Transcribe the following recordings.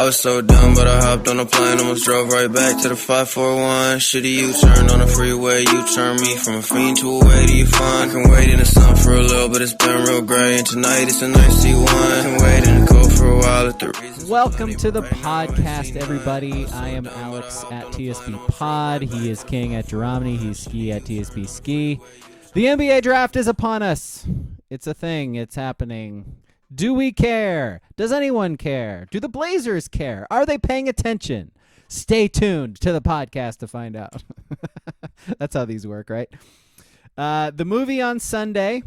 I was so dumb, but I hopped on a plane, almost drove right back to the 541. Shitty U-turn on the freeway, you turn me from a fiend to a way to you fun. I can wait in the sun for a little, but it's been real gray, and tonight it's a nice C1. I can wait in the cold for a while at the reasons. Welcome to the podcast, everybody. I am Alex at TSB Pod. He is King at Geromany. He's Ski at TSB Ski. The NBA draft is upon us. It's a thing. It's happening. Do we care? Does anyone care? Do the Blazers care? Are they paying attention? Stay tuned to the podcast to find out. That's how these work, right? The movie on Sunday,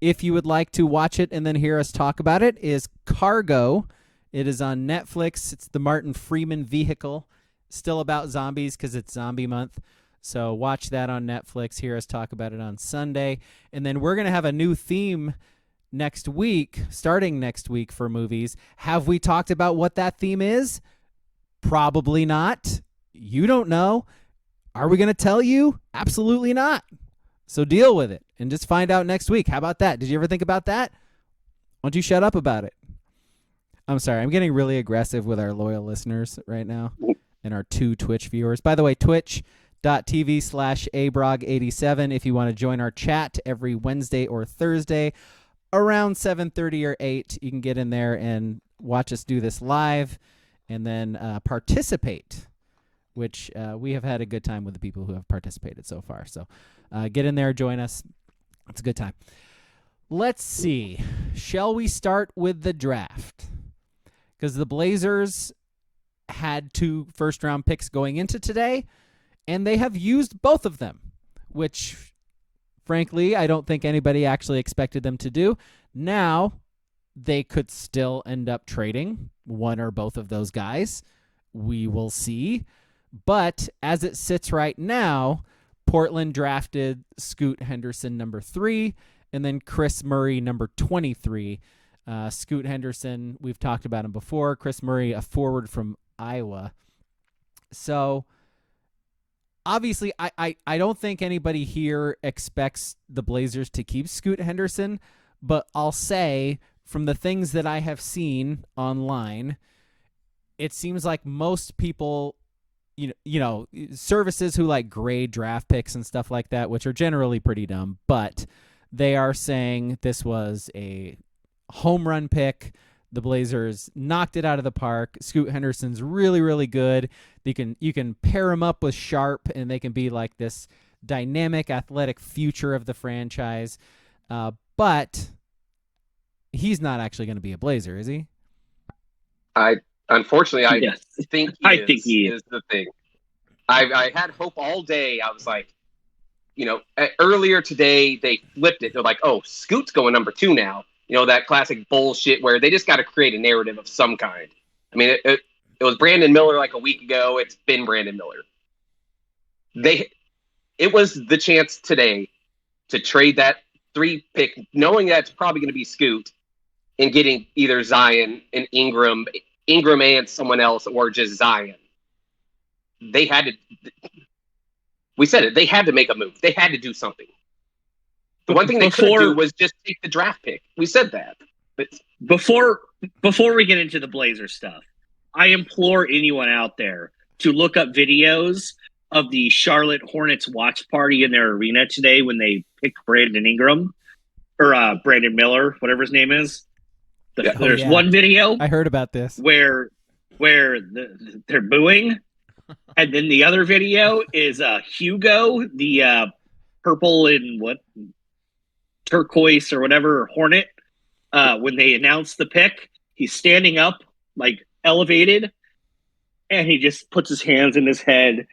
if you would like to watch it and then hear us talk about it, is Cargo. It is on Netflix. It's the Martin Freeman vehicle. Still about zombies because it's zombie month. So watch that on Netflix. Hear us talk about it on Sunday. And then we're going to have a new theme next week, starting next week for movies. Have we talked about what that theme is? Probably not. You don't know. Are we going to tell you? Absolutely not. So deal with it and just find out next week. How about that? Did you ever think about that? Why don't you shut up about it? I'm sorry. I'm getting really aggressive with our loyal listeners right now and our 2 Twitch viewers. By the way, twitch.tv/abrog87 if you want to join our chat every Wednesday or Thursday around 7:30 or 8. You can get in there and watch us do this live and then participate, which we have had a good time with the people who have participated so far. So get in there, join us. It's a good time. Let's see. Shall we start with the draft? Because the Blazers had 2 first-round picks going into today, and they have used both of them, which, frankly, I don't think anybody actually expected them to do. Now, they could still end up trading one or both of those guys. We will see. But as it sits right now, Portland drafted Scoot Henderson number 3, and then Chris Murray number 23. Scoot Henderson, we've talked about him before. Chris Murray, a forward from Iowa. So obviously, I don't think anybody here expects the Blazers to keep Scoot Henderson, but I'll say from the things that I have seen online, it seems like most people, you know, services who like grade draft picks and stuff like that, which are generally pretty dumb, but they are saying this was a home run pick. The Blazers knocked it out of the park. Scoot Henderson's really, really good. You can pair him up with Sharp, and they can be like this dynamic, athletic future of the franchise. But he's not actually going to be a Blazer, is he? Unfortunately, I Yes. think he is the thing. I had hope all day. I was like, earlier today they flipped it. They're like, oh, Scoot's going number 2 now. That classic bullshit where they just got to create a narrative of some kind. I mean, it was Brandon Miller like a week ago. It's been Brandon Miller. It was the chance today to trade that 3 pick, knowing that it's probably going to be Scoot, and getting either Zion and Ingram and someone else, or just Zion. They had to. We said it. They had to make a move. They had to do something. The one thing they could do was just take the draft pick. We said that. But Before we get into the Blazers stuff, I implore anyone out there to look up videos of the Charlotte Hornets watch party in their arena today when they picked Brandon Ingram or Brandon Miller, whatever his name is. There's one video I heard about this where they're booing, and then the other video is Hugo, the purple and turquoise or whatever Hornet. When they announced the pick, he's standing up, like elevated, and he just puts his hands in his head,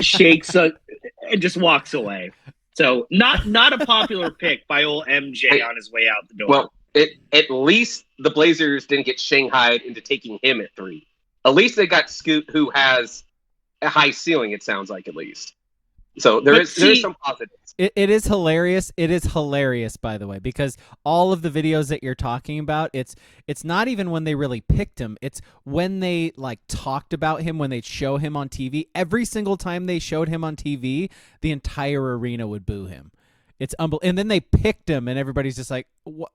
shakes, and just walks away. So not a popular pick by old MJ on his way out the door. Well, at least the Blazers didn't get shanghaied into taking him at 3. At least they got Scoot, who has a high ceiling, it sounds like, at least. So there is some positives. It is hilarious. It is hilarious, by the way, because all of the videos that you're talking about, it's not even when they really picked him. It's when they like talked about him, when they show him on TV. Every single time they showed him on TV, the entire arena would boo him. It's unbelievable. And then they picked him, and everybody's just like, "What?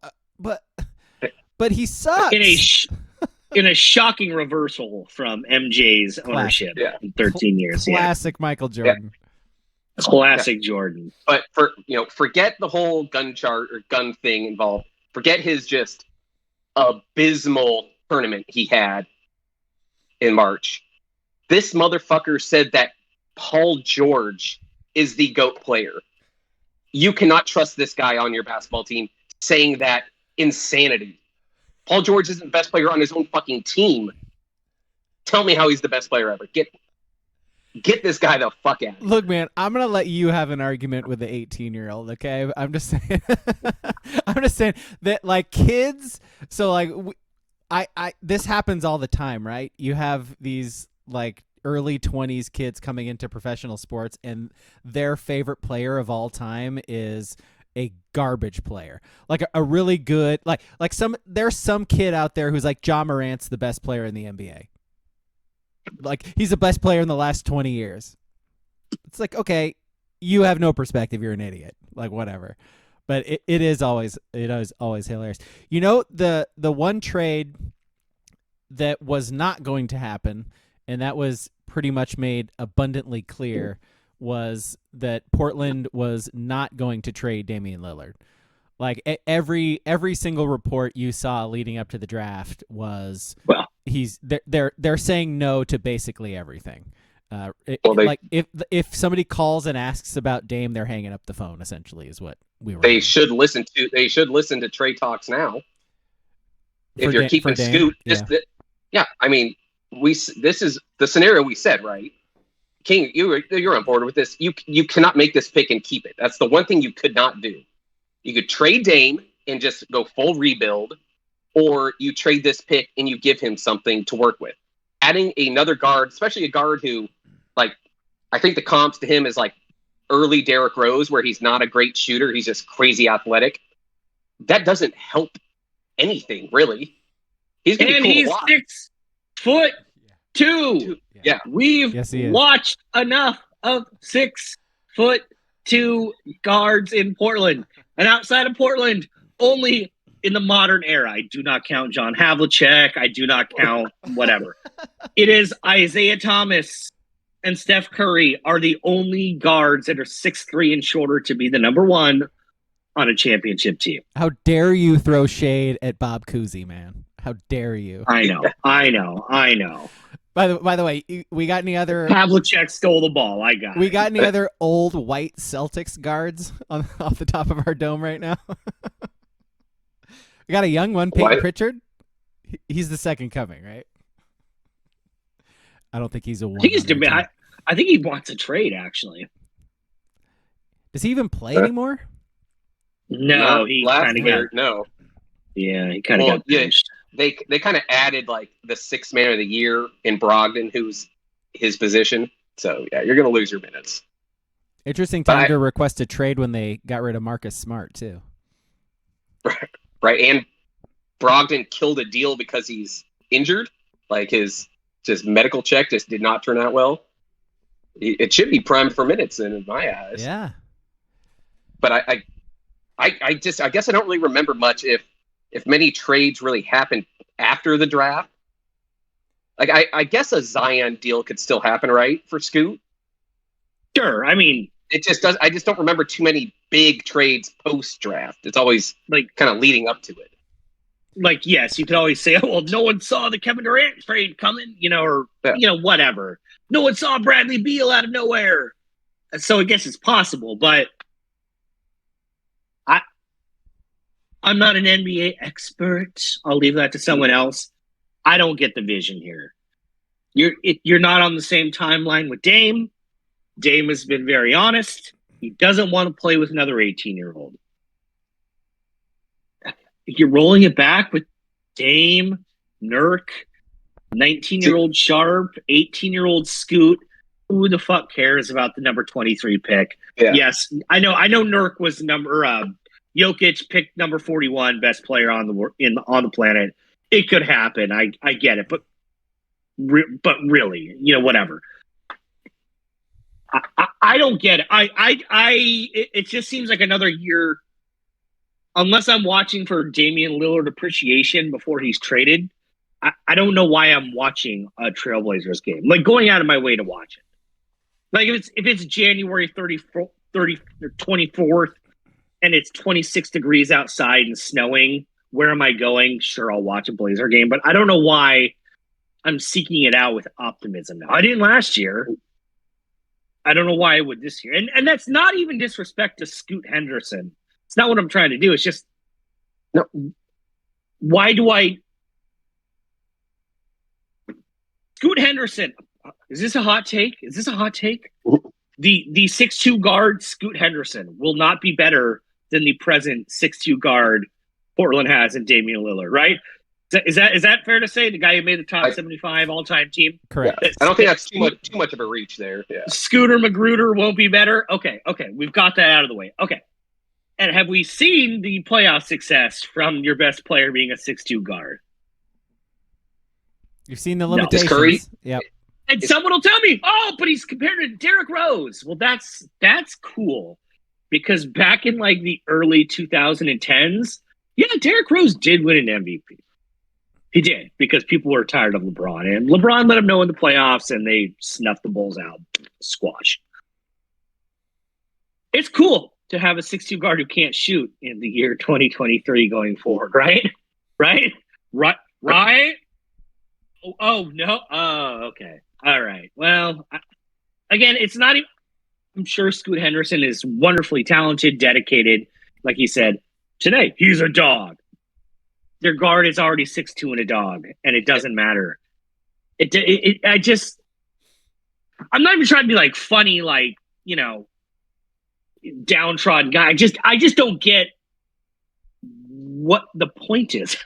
But he sucks." in a shocking reversal from MJ's ownership in 13 years. Classic Michael Jordan. Classic Jordan. But forget the whole gun chart or gun thing involved. Forget his just abysmal tournament he had in March. This motherfucker said that Paul George is the GOAT player. You cannot trust this guy on your basketball team saying that insanity. Paul George isn't the best player on his own fucking team. Tell me how he's the best player ever. Get this guy the fuck out. Look, man, I'm gonna let you have an argument with the 18-year-old. Okay, I'm just saying. I'm just saying that, like, kids. So, like, this happens all the time, right? You have these like early 20s kids coming into professional sports, and their favorite player of all time is a garbage player, like a really good, there's some kid out there who's like Ja Morant's the best player in the NBA. Like, he's the best player in the last 20 years. It's like, okay, you have no perspective. You're an idiot. Like, whatever. But it is always hilarious. You know, the one trade that was not going to happen, and that was pretty much made abundantly clear, was that Portland was not going to trade Damian Lillard. Like, every single report you saw leading up to the draft was, well, they're saying no to basically everything. If somebody calls and asks about Dame, they're hanging up the phone. Essentially, is what we were. They should listen to Trey Talks now. If you're keeping Scoot, I mean, this is the scenario we said, right? King, you're on board with this. You cannot make this pick and keep it. That's the one thing you could not do. You could trade Dame and just go full rebuild, or you trade this pick and you give him something to work with. Adding another guard, especially a guard who, like, I think the comps to him is like early Derrick Rose, where he's not a great shooter. He's just crazy athletic. That doesn't help anything, really. He's going to be cool. He's 6'2". Yeah. We've watched enough of 6'2" guards in Portland. And outside of Portland, only in the modern era. I do not count John Havlicek. I do not count whatever. It is Isaiah Thomas and Steph Curry are the only guards that are 6'3" and shorter to be the number one on a championship team. How dare you throw shade at Bob Cousy, man? How dare you? I know. By the way, we got any other? Havlicek stole the ball. We got any other old white Celtics guards off the top of our dome right now? We got a young one, Peyton Pritchard. He's the second coming, right? I don't think he's a one. I think he wants a trade, actually. Does he even play anymore? No, he kind of got no. Yeah, he kind of got benched. They kind of added like the sixth man of the year in Brogdon, who's his position. So yeah, you're gonna lose your minutes. Interesting time to request a trade when they got rid of Marcus Smart too. Right, and Brogdon killed a deal because he's injured. Like his medical check just did not turn out well. It should be primed for minutes in my eyes. Yeah. But I guess I don't really remember much if many trades really happened after the draft. Like I guess a Zion deal could still happen, right, for Scoot? Sure. I mean, it just does. I just don't remember too many big trades post draft. It's always like kind of leading up to it. Like, yes, you could always say, oh, well, no one saw the Kevin Durant trade coming, or whatever. No one saw Bradley Beal out of nowhere. So I guess it's possible, but I'm not an NBA expert. I'll leave that to someone else. I don't get the vision here. You're not on the same timeline with Dame. Dame has been very honest. He doesn't want to play with another 18-year-old. You're rolling it back with Dame, Nurk, 19-year-old Sharp, 18-year-old Scoot. Who the fuck cares about the number 23 pick? Yeah. Yes, I know Nurk was number Jokic picked number 41, best player on the planet. It could happen. I get it, but really, whatever. I don't get it. It just seems like another year. Unless I'm watching for Damian Lillard appreciation before he's traded, I don't know why I'm watching a Trailblazers game. Like going out of my way to watch it. Like if it's January 24th and it's 26 degrees outside and snowing, where am I going? Sure, I'll watch a Blazer game, but I don't know why I'm seeking it out with optimism now. I didn't last year. I don't know why I would this year. And that's not even disrespect to Scoot Henderson. It's not what I'm trying to do. It's just, no. Why do I... Scoot Henderson. Is this a hot take? The 6'2" guard, Scoot Henderson, will not be better than the present 6'2" guard Portland has in Damian Lillard, right? Is that fair to say? The guy who made the top 75 all-time team? Correct. Yeah. I don't think that's too much of a reach there. Yeah. Scooter Magruder won't be better? Okay. We've got that out of the way. Okay. And have we seen the playoff success from your best player being a 6'2" guard? You've seen the limitations. Curry? Yep. And someone will tell me, oh, but he's compared to Derrick Rose. Well, that's cool. Because back in like the early 2010s, yeah, Derrick Rose did win an MVP. He did, because people were tired of LeBron. And LeBron let him know in the playoffs, and they snuffed the Bulls out. Squash. It's cool to have a 6'2" guard who can't shoot in the year 2023 going forward, right? Right? Oh, no. Oh, okay. All right. Well, again, it's not even... I'm sure Scoot Henderson is wonderfully talented, dedicated. Like he said, today, he's a dog. Their guard is already 6'2" and a dog, and it doesn't matter. I'm not even trying to be like funny, like, you know, downtrodden guy. I just don't get what the point is.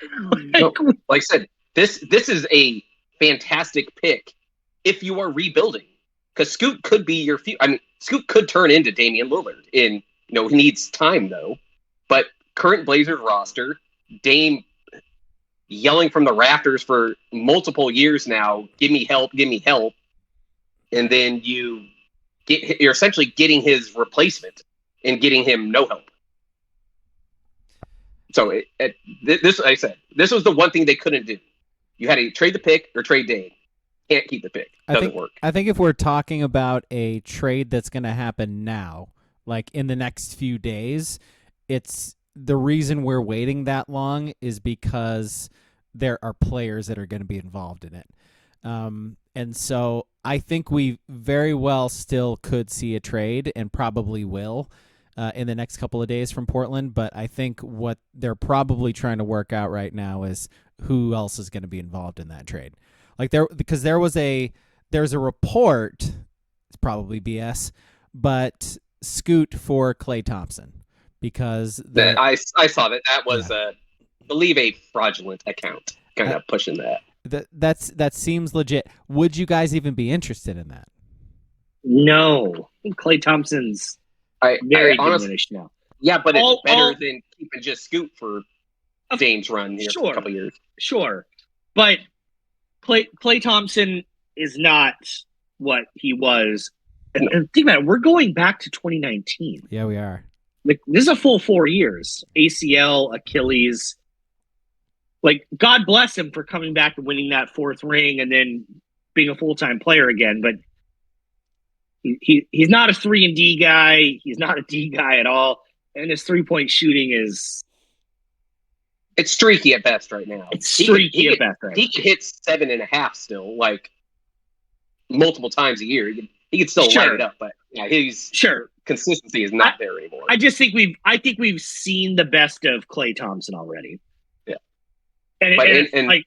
Like I said, this is a fantastic pick if you are rebuilding, because Scoot could be your future. I mean, Scoot could turn into Damian Lillard. He needs time though. But current Blazers roster, Dame yelling from the rafters for multiple years now, give me help, and then you're essentially getting his replacement and getting him no help. So this, like I said, this was the one thing they couldn't do. You had to trade the pick or trade Dame. Can't keep the pick. Doesn't work. I think if we're talking about a trade that's going to happen now, like in the next few days, it's the reason we're waiting that long is because there are players that are going to be involved in it. And so I think we very well still could see a trade and probably will in the next couple of days from Portland. But I think what they're probably trying to work out right now is who else is going to be involved in that trade. Like because there's a report, it's probably BS, but Scoot for Klay Thompson. Because I saw that was I believe a fraudulent account kind of pushing that. That seems legit. Would you guys even be interested in that? No, I think Klay Thompson's very diminished now. Yeah, but it's better than keeping just Scoot for Dame's run here for a couple years. Sure, but Klay Thompson is not what he was. And think about it, we're going back to 2019. Yeah, we are. Like, this is a full 4 years. ACL, Achilles. Like, God bless him for coming back and winning that 4th ring and then being a full-time player again. But he's not a 3-and-D guy. He's not a D guy at all. And his three-point shooting is... It's streaky at best right now. It's streaky at best right now. He could hit 7.5 still, like, multiple times a year. He could still light it up, but yeah, he's... Sure. Consistency is not there anymore. I think we've seen the best of Klay Thompson already. Yeah. And like,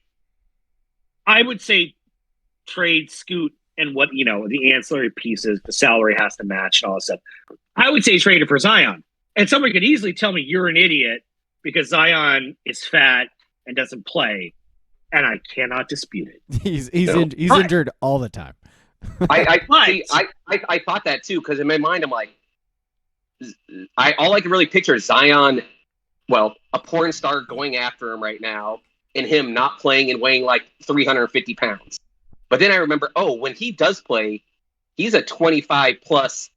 I would say trade Scoot and what, the ancillary pieces, the salary has to match and all that stuff. I would say trade it for Zion. And someone could easily tell me you're an idiot because Zion is fat and doesn't play. And I cannot dispute it. He's injured all the time. I thought that too, because in my mind I'm like, all I can really picture is Zion, a porn star going after him right now, and him not playing and weighing like 350 pounds. But then I remember, when he does play, he's a 25 plus,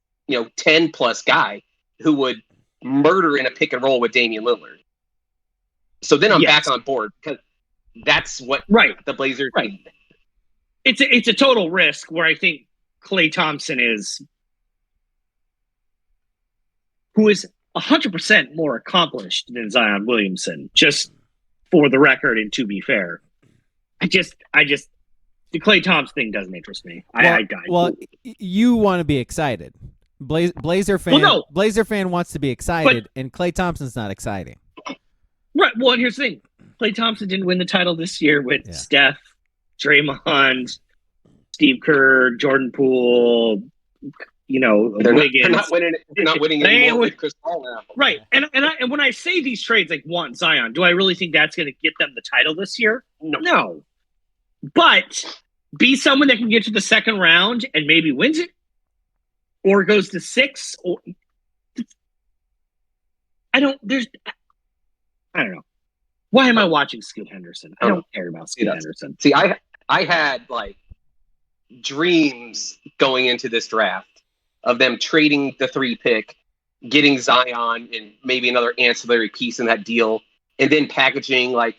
10 plus guy who would murder in a pick and roll with Damian Lillard. So then I'm back on board, because that's what Right. the Blazers Right. need. It's a total risk where I think Klay Thompson who is 100% more accomplished than Zion Williamson, just for the record and to be fair. I just the Klay Thompson thing doesn't interest me. You want to be excited. Blazer fan wants to be excited, and Klay Thompson's not exciting. Right. Well, and here's the thing: Klay Thompson didn't win the title this year with Steph, Draymond, Steve Kerr, Jordan Poole. Wiggins. They're not winning. They're not winning anymore with Chris Paul now. Right. And when I say these trades like want Zion, do I really think that's going to get them the title this year? No. But be someone that can get to the second round and maybe wins it, or goes to 6. Or I don't know. Why am I watching Scoot Henderson? I don't care about Scoot Henderson. See, I had like dreams going into this draft of them trading the 3 pick, getting Zion and maybe another ancillary piece in that deal, and then packaging like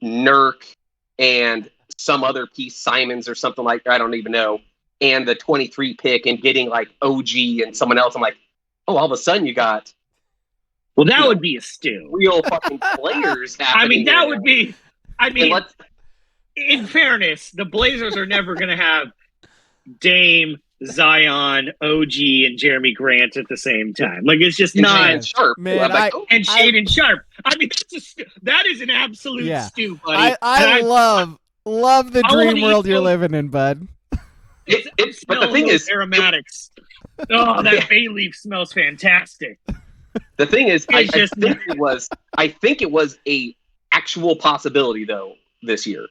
Nurk and some other piece, Simons or something like that, I don't even know, and the 23 pick and getting like OG and someone else. I'm like, oh, all of a sudden you got. Well, that would be a stew. Real fucking players happening. In fairness, the Blazers are never going to have Dame, Zion, OG, and Jeremy Grant at the same time. Like, it's just not. Sharp. Man, and Shaden Sharp. I mean, that is an absolute stew, buddy. I love the dream world you're living in, bud. But the thing is, aromatics. Oh, that bay leaf smells fantastic. The thing is, I think it was a actual possibility though this year,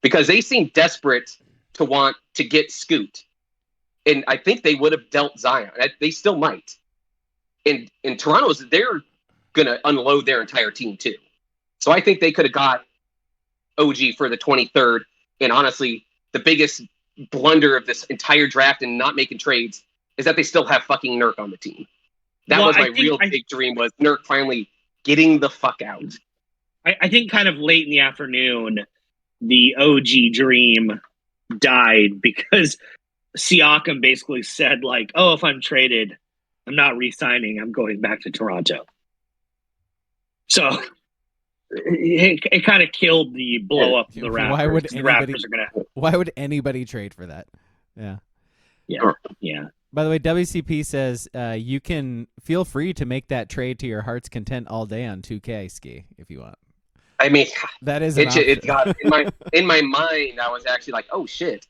because they seemed desperate to want to get Scoot, and I think they would have dealt Zion. They still might. And in Toronto's, they're gonna unload their entire team too, so I think they could have got OG for the 23rd. And honestly, the biggest blunder of this entire draft and not making trades is that they still have fucking Nurk on the team. That was my big dream, was Nurk finally getting the fuck out. I think kind of late in the afternoon, the OG dream died because Siakam basically said like, oh, if I'm traded, I'm not re-signing. I'm going back to Toronto. So it kind of killed the blow up of the Raptors. Why would anybody trade for that? Yeah. By the way, WCP says you can feel free to make that trade to your heart's content all day on 2K Ski if you want. I mean, that is it got in my mind. I was actually like, oh shit,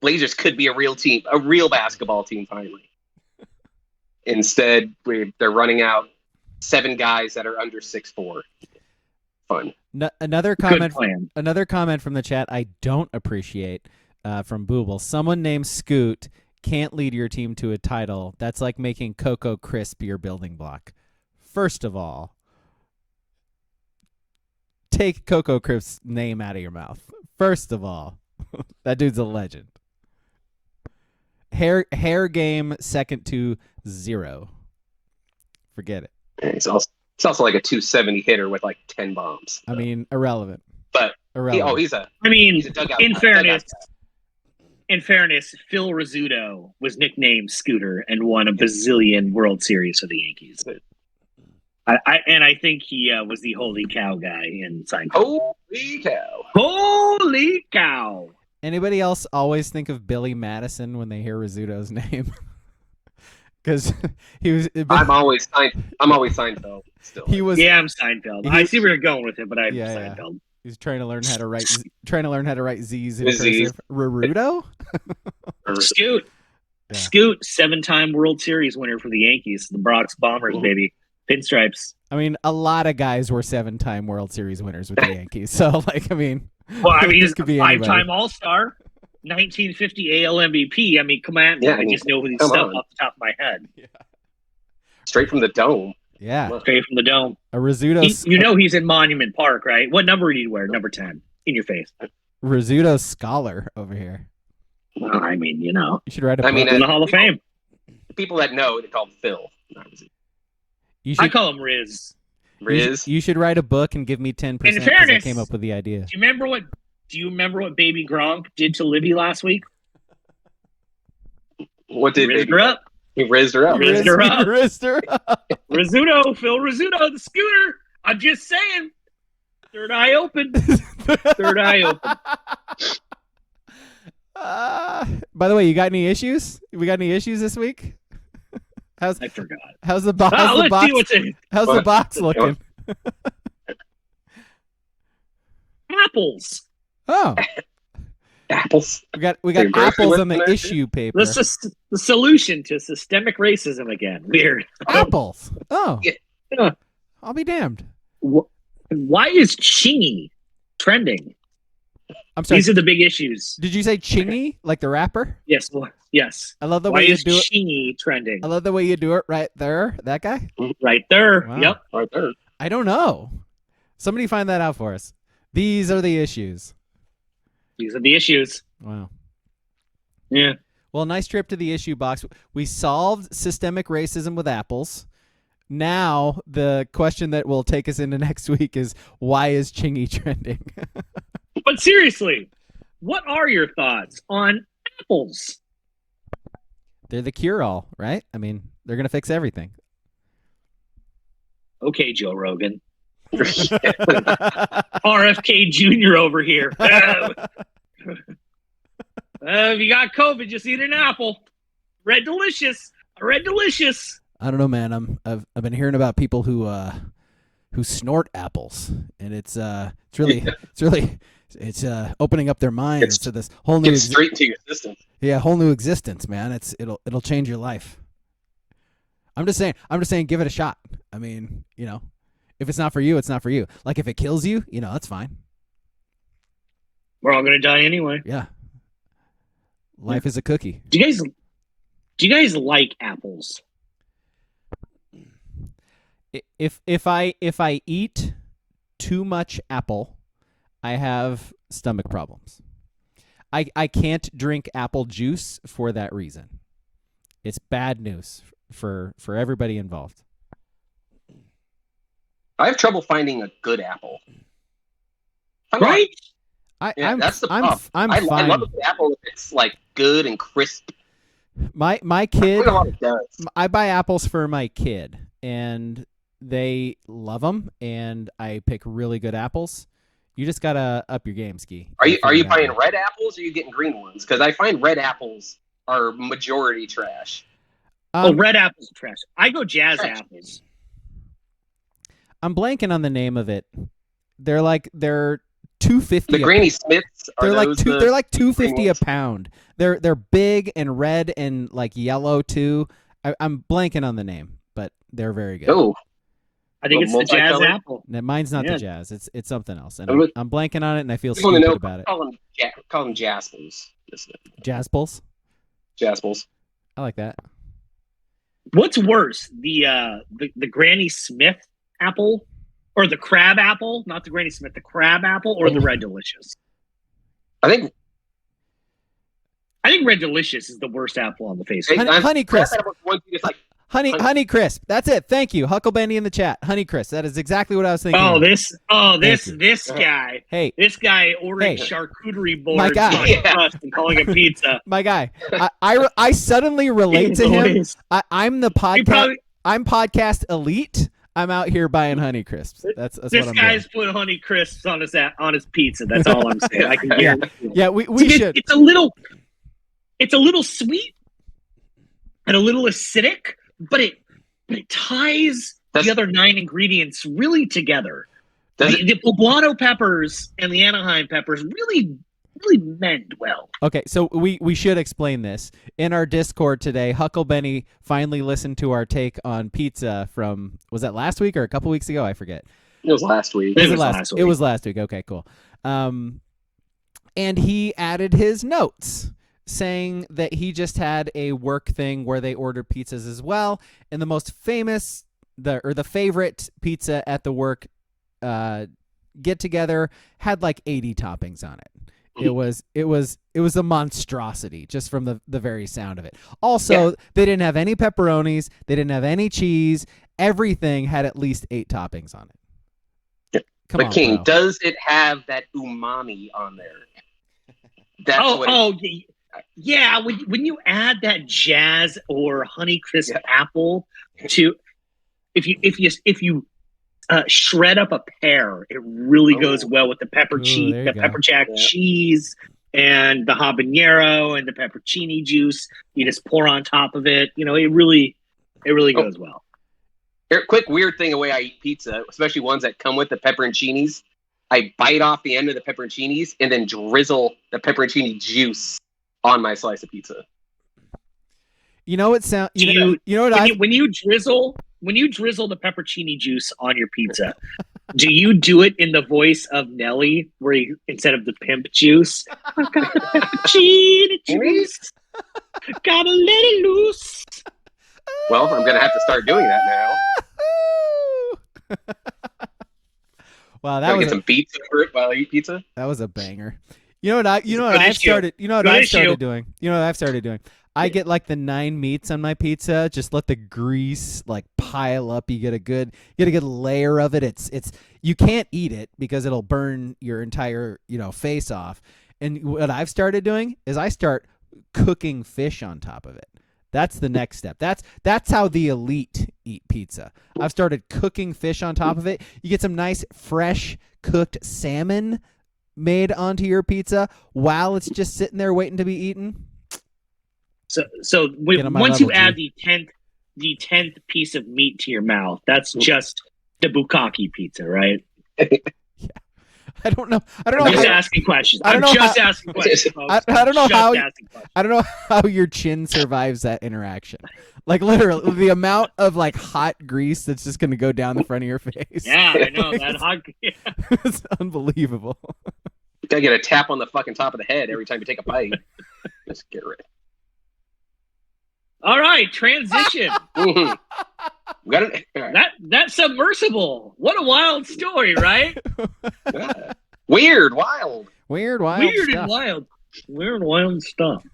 Blazers could be a real team, a real basketball team finally. Instead, they're running out 7 guys that are under 6'4". Fun. Another comment from the chat I don't appreciate from Booble. Someone named Scoot can't lead your team to a title. That's like making Cocoa Crisp your building block. First of all, take Cocoa Crisp's name out of your mouth. First of all, that dude's a legend. Hair game second to 0. Forget it. It's also like a 270 hitter with like 10 bombs. I mean, irrelevant. But irrelevant. he's a dugout. In fairness, Phil Rizzuto was nicknamed Scooter and won a bazillion World Series for the Yankees. I think he was the holy cow guy in Seinfeld. Holy cow! Anybody else always think of Billy Madison when they hear Rizzuto's name? Because he was. I'm always Seinfeld. Still, he was. Yeah, I'm Seinfeld. I see where you're going with it, but I'm Seinfeld. Yeah. He's trying to learn how to write Z's in cursive. Rurudo? Scoot. Yeah. Scoot, 7-time World Series winner for the Yankees. The Bronx Bombers, baby. Pinstripes. I mean, a lot of guys were 7-time World Series winners with the Yankees. So, like, I mean, he's a 5-time All-Star, 1950 AL MVP. I mean, come on. I just know these stuff off the top of my head. Yeah. Straight from the dome. Yeah. Straight from the dome. A Rizzuto. He's in Monument Park, right? What number do you wear? Number 10. In your face. Rizzuto scholar over here. Well, I mean, you should write a book. in the Hall of Fame. People that know, they call him Phil. I call him Riz. Riz. You should write a book and give me 10% In because I fairness, came up with the idea. Do you remember what Baby Gronk did to Libby last week? What did Rizzed her up. He rizzed her up. Rizzed her up. Rizzed her up. Rizzuto, Phil Rizzuto, the scooter. I'm just saying. Third eye open. Third eye open. By the way, you got any issues? We got any issues this week? I forgot. How's the box? Let's see what's in. How's the box looking? Apples. Oh, Apples. we got Hey, apples on the Mercy. issue paper. This is the solution to systemic racism again. Weird. Apples. Oh, Yeah. I'll be damned. Why is Chingy trending? I'm sorry. These are the big issues. Did you say Chingy, like the rapper? Yes. Yes. I love the Why way you is do it. Chingy trending? I love the way you do it right there. That guy? Right there. Wow. Yep. Right there. I don't know. Somebody find that out for us. These are the issues. These are the issues. Wow. Yeah. Well, nice trip to the issue box. We solved systemic racism with apples. Now, the question that will take us into next week is, why is Chingy trending? But seriously, what are your thoughts on apples? They're the cure-all, right? I mean, they're going to fix everything. Okay, Joe Rogan. RFK Jr. over here. If you got COVID, just eat an apple. Red Delicious. Red Delicious. I don't know, man. I've been hearing about people who snort apples, and it's opening up their minds to this whole new Get straight into your system. whole new existence, man. It'll change your life. I'm just saying, give it a shot. I mean, if it's not for you, it's not for you. Like if it kills you, that's fine. We're all gonna die anyway. Yeah. Life is a cookie. Do you guys like apples? If I eat too much apple, I have stomach problems. I can't drink apple juice for that reason. It's bad news for everybody involved. I have trouble finding a good apple. Right? That's the I'm problem. I fine. love a good apple if it's like good and crisp. My I kid, think a lot of it does. I buy apples for my kid, and they love them, and I pick really good apples. You just gotta up your game, Ski. Are you buying red apples or are you getting green ones? Because I find red apples are majority trash. Red apples are trash. I go jazz apples. I'm blanking on the name of it. They're $2.50. The Granny Smiths are They're like $2.50 a ones? pound. They're big and red and like yellow too. I'm blanking on the name, but they're very good. Oh, I think it's the jazz multicolored? apple. No, mine's not Yeah. the jazz. It's something else, and I'm- I'm blanking on it, and I feel I just want to stupid know. about it. Call them Jaspers. Jaspels. Jaspels. I like that. What's worse, the Granny Smith apple or the crab apple? Not the Granny Smith, the crab apple or the Red Delicious? I think Red Delicious is the worst apple on the face. Hey, Honey Crisp. Honey Crisp. That's it. Thank you, Hucklebenny in the chat. Honey Crisp. That is exactly what I was thinking. This guy. Hey, This guy ordering Hey. charcuterie boards My guy. on crust and calling it pizza. my guy. I suddenly relate to him. I'm the podcast. I'm podcast elite. I'm out here buying Honey Crisps. That's This what I'm guy's put Honey Crisps on his pizza. That's all I'm saying. I can guarantee you. doing. Yeah, we should. It's a little sweet and a little acidic, but it ties the other 9 ingredients really together. The poblano peppers and the Anaheim peppers really mend well. Okay, so we should explain this. In our Discord today, Hucklebenny finally listened to our take on pizza from, was that last week or a couple weeks ago? I forget. It was last week. It was last week. It was last week. Okay, cool. And he added his notes saying that he just had a work thing where they ordered pizzas as well, and the most famous the favorite pizza at the work get together had like 80 toppings on it. It was a monstrosity just from the very sound of it. Also, they didn't have any pepperonis, they didn't have any cheese, everything had at least 8 toppings on it. Come But on, King, bro. does it have that umami on there? That's Yeah. When you add that jazz or Honey Crisp apple to, if you shred up a pear, it really goes well with the pepper jack cheese and the habanero and the peppercini juice. You just pour on top of it. It really goes well. Here, quick weird thing, the way I eat pizza, especially ones that come with the pepperoncinis. I bite off the end of the pepperoncinis and then drizzle the pepperoncini juice on my slice of pizza. You know what sound? You know what? When you drizzle the peppercini juice on your pizza, do you do it in the voice of Nelly, where instead of the pimp juice, I got the peppercini juice, gotta let it loose? Well, I'm gonna have to start doing that now. Wow, that was get some beats over it while I eat pizza. That was a banger. You know what I've started doing? I get like the 9 meats on my pizza. Just let the grease like pile up. You get a good layer of it. It's you can't eat it because it'll burn your entire face off. And what I've started doing is I start cooking fish on top of it. That's the next step. That's how the elite eat pizza. I've started cooking fish on top of it. You get some nice fresh cooked salmon made onto your pizza while it's just sitting there waiting to be eaten. So once you add the 10th piece of meat to your mouth, that's just the bukkake pizza, right? Yeah. I don't know. I'm just asking questions. I don't know how your chin survives that interaction. Like literally the amount of like hot grease that's just going to go down the front of your face. Yeah, I know that hot. Yeah. It's unbelievable. You gotta get a tap on the fucking top of the head every time you take a bite. Just get rid. All right, transition. That submersible. What a wild story, right? Yeah. Weird, wild stuff.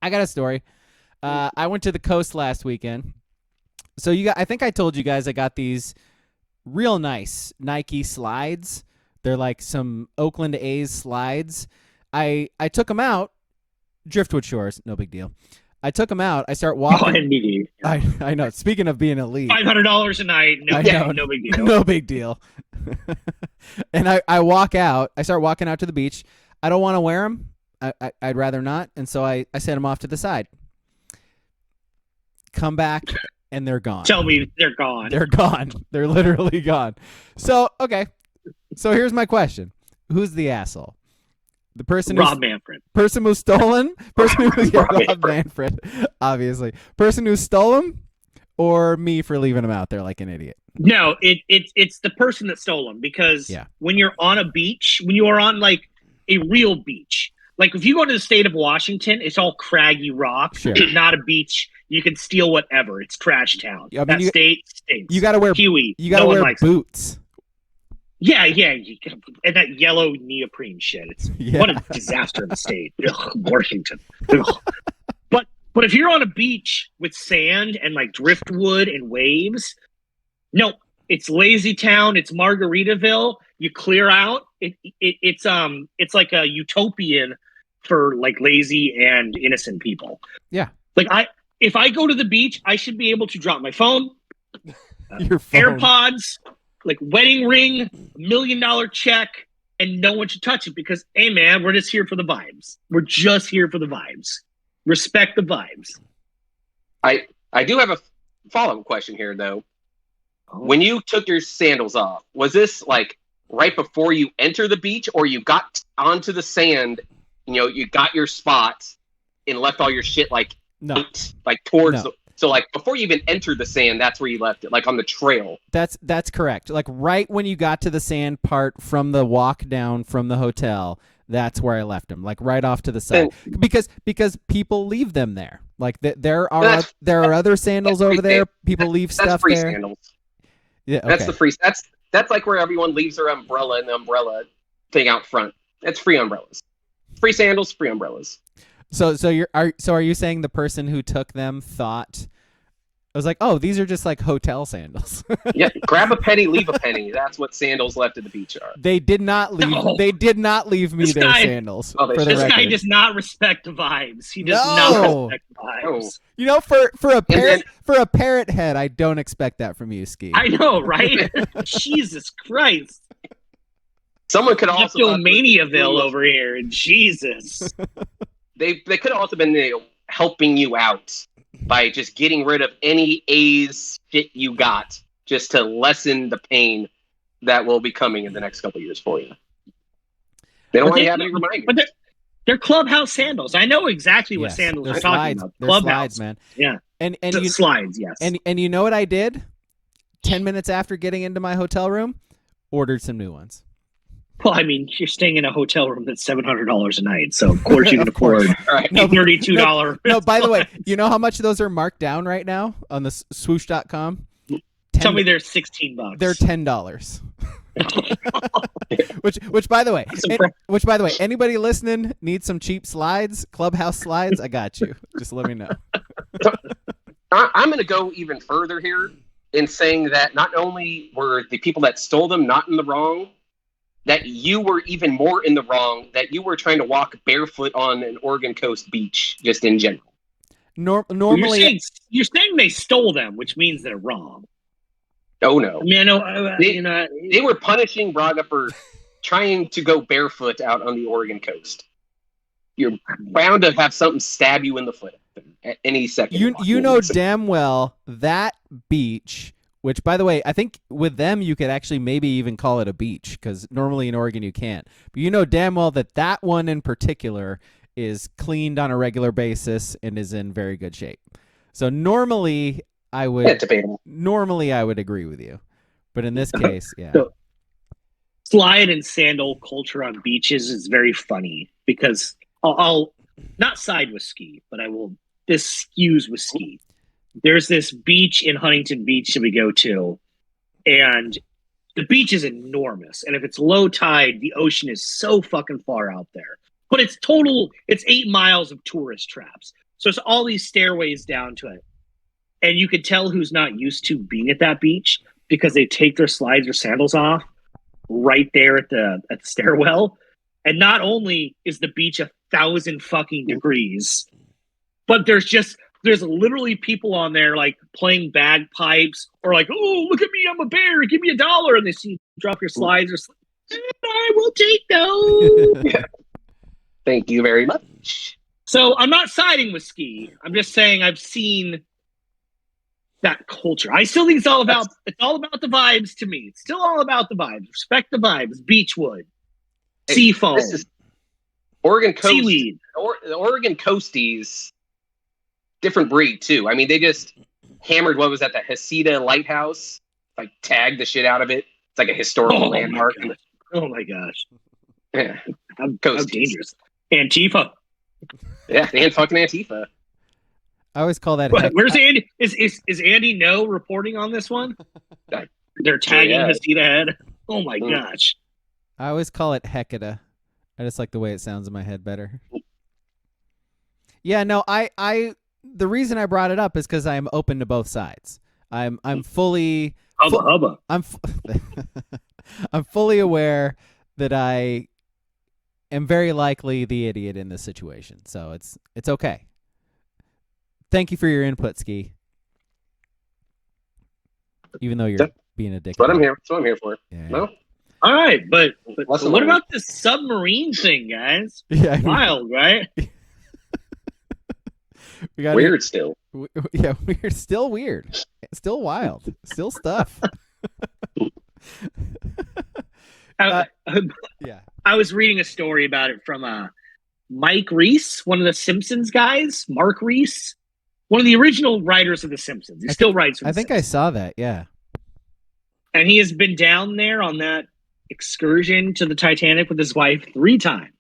I got a story. I went to the coast last weekend. So I think I told you guys I got these real nice Nike slides. They're like some Oakland A's slides. I took them out. Driftwood Shores, no big deal. I took them out. I start walking. I know. Speaking of being elite, $500 a night. No big deal. No big deal. And I walk out. I start walking out to the beach. I don't want to wear them. I'd rather not. And so I set them off to the side. Come back, and they're gone. Tell me they're gone. They're gone. They're literally gone. So, okay. So here's my question. Who's the asshole? The person Rob Manfred. Person who stolen? Rob Manfred, obviously. Person who stole them, or me for leaving them out there like an idiot? No, it's the person that stole them, because when you're on a beach, when you are on like a real beach, like if you go to the state of Washington, it's all craggy rock. Sure. It's not a beach. You can steal whatever. It's trash town. I mean, state stinks. You got to wear Huey. You got to wear boots. Yeah, and that yellow neoprene shit. It's what a disaster of a state. Ugh, Washington. Ugh. But if you're on a beach with sand and like driftwood and waves, no, it's lazy town. It's Margaritaville. You clear out. It's like a utopian for like lazy and innocent people. Yeah. Like if I go to the beach, I should be able to drop my phone, your phone. AirPods, like wedding ring, $1 million check, and no one should touch it because, hey man, we're just here for the vibes. We're just here for the vibes. Respect the vibes. I do have a follow-up question here though. When you took your sandals off, was this like right before you enter the beach, or you got onto the sand, you got your spot and left all your shit like towards the... So, like, before you even entered the sand, that's where you left it, like on the trail. That's correct. Like, right when you got to the sand part from the walk down from the hotel, that's where I left them, like right off to the side. Because people leave them there. Like, there are other sandals over there. People leave stuff free there. Sandals. Yeah, okay. That's the free. That's like where everyone leaves their umbrella and the umbrella thing out front. That's free umbrellas. Free sandals, free umbrellas. So are you saying the person who took them thought I was like, oh, these are just like hotel sandals. Yeah, grab a penny, leave a penny. That's what sandals left at the beach are. They did not leave. No. They did not leave me This their guy- sandals. Oh, they for the should. This guy record. does not respect the vibes. He does No. not respect the vibes. No. You know, for a parrot then- for a parrot head, I don't expect that from you, Ski. I know, right? Jesus Christ. Someone could also Kleptomaniaville over here. Jesus. They could have also been helping you out by just getting rid of any A's shit you got, just to lessen the pain that will be coming in the next couple of years for you. They don't want you to have any reminders. But they're clubhouse sandals. I know exactly what Yes, sandals they're are talking slides. about. They're Clubhouse, slides, man. Yeah. And The you slides, yes. and you know what I did? 10 minutes after getting into my hotel room, ordered some new ones. Well, I mean, you're staying in a hotel room that's $700 a night, so of course you can Of course. afford All right. a $32. No, by the way, you know how much those are marked down right now on the swoosh.com? Tell me they're $16. They're $10. which by the way, anybody listening needs some cheap slides, clubhouse slides, I got you. Just let me know. I'm going to go even further here in saying that not only were the people that stole them not in the wrong, that you were even more in the wrong, that you were trying to walk barefoot on an Oregon coast beach, just in general. Normally, you're saying they stole them, which means they're wrong. Oh, no. I mean, I know, They were punishing Braga for trying to go barefoot out on the Oregon coast. You're bound to have something stab you in the foot at any second. you know damn well that beach, which, by the way, I think with them you could actually maybe even call it a beach, because normally in Oregon you can't. But you know damn well that one in particular is cleaned on a regular basis and is in very good shape. So normally I would agree with you, but in this case, yeah. So, slide and sandal culture on beaches is very funny because I'll not side with Ski, but I will. This skews with Ski. There's this beach in Huntington Beach that we go to, and the beach is enormous. And if it's low tide, the ocean is so fucking far out there. But it's 8 miles of tourist traps. So it's all these stairways down to it. And you could tell who's not used to being at that beach because they take their slides or sandals off right there at the stairwell. And not only is the beach 1,000 fucking degrees, but there's literally people on there like playing bagpipes or like, oh, look at me, I'm a bear, give me $1. And they see you drop your slides or I will take those. Yeah. Thank you very much. So I'm not siding with Ski. I'm just saying I've seen that culture. I still think it's all about the vibes to me. It's still all about the vibes. Respect the vibes. Beachwood. Seafoam. This is Oregon Coast. Seaweed. The Oregon Coasties, different breed too. I mean, they just hammered, what was that, the Hesida Lighthouse? Like tagged the shit out of it. It's like a historical landmark. Oh my gosh. Yeah. How Coasties. dangerous. Antifa. Yeah, and fucking Antifa. I always call that. Where's Andy? Is Andy No reporting on this one? They're tagging Hesida Head. Oh my gosh. I always call it Hecata. I just like the way it sounds in my head better. Yeah, no, I the reason I brought it up is because I'm open to both sides. I'm fully Hubba. I'm fully aware that I am very likely the idiot in this situation. So it's okay. Thank you for your input, Ski. Even though you're being a dick. That's what I'm here for. Yeah. No? All right, but Lesson what learned. about this submarine thing, guys? Yeah. Wild, right? We got Weird still. Yeah, weird. Still weird. Still wild. Still stuff. Yeah. I was reading a story about it from Mike Reese, one of the Simpsons guys. Mark Reese, one of the original writers of the Simpsons. He still writes for I The think I Simpsons. saw that. Yeah. And he has been down there on that excursion to the Titanic with his wife 3 times.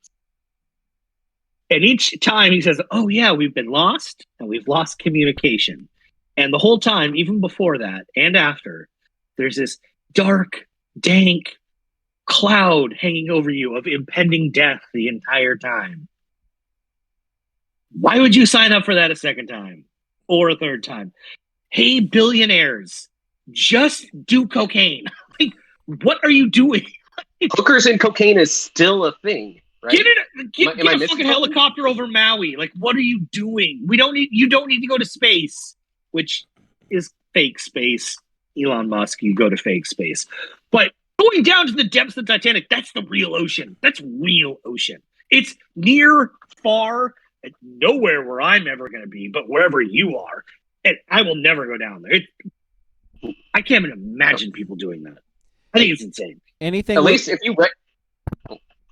And each time he says, oh, yeah, we've been lost and we've lost communication. And the whole time, even before that and after, there's this dark, dank cloud hanging over you of impending death the entire time. Why would you sign up for that a second time or a third time? hey, billionaires, just do cocaine. Like, what are you doing? Hookers and cocaine is still a thing, right? Get a fucking helicopter over Maui. Like, what are you doing? You don't need to go to space, which is fake space. Elon Musk, you go to fake space. But going down to the depths of the Titanic, that's the real ocean. That's real ocean. It's near, far, and nowhere where I'm ever going to be, but wherever you are. And I will never go down there. I can't even imagine people doing that. I think it's insane. Anything. At least if you.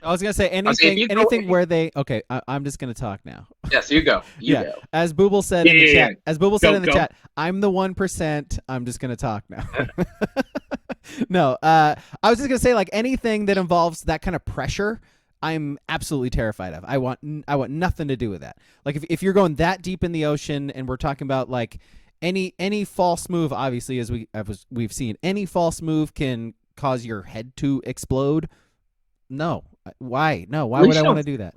I was gonna say anything where they. Okay, I'm just gonna talk now. Yes, you go. You go. As Booble said in the chat. As Booble said in the chat, I'm the 1%. I'm just gonna talk now. No, I was just gonna say, like, anything that involves that kind of pressure, I'm absolutely terrified of. I want nothing to do with that. Like, if you're going that deep in the ocean, and we're talking about like any false move, obviously, as we've seen, any false move can cause your head to explode. No. Why? No. Why would I want to do that?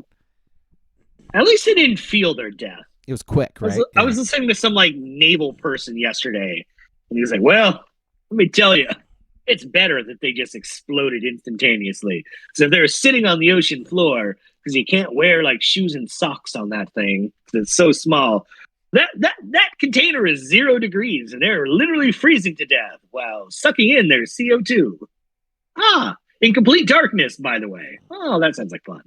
At least they didn't feel their death. It was quick, right? I was listening to some like naval person yesterday, and he was like, "Well, let me tell you, it's better that they just exploded instantaneously. So if they're sitting on the ocean floor, because you can't wear like shoes and socks on that thing because it's so small, that container is 0 degrees, and they're literally freezing to death while sucking in their CO2. In complete darkness, by the way. Oh, that sounds like fun.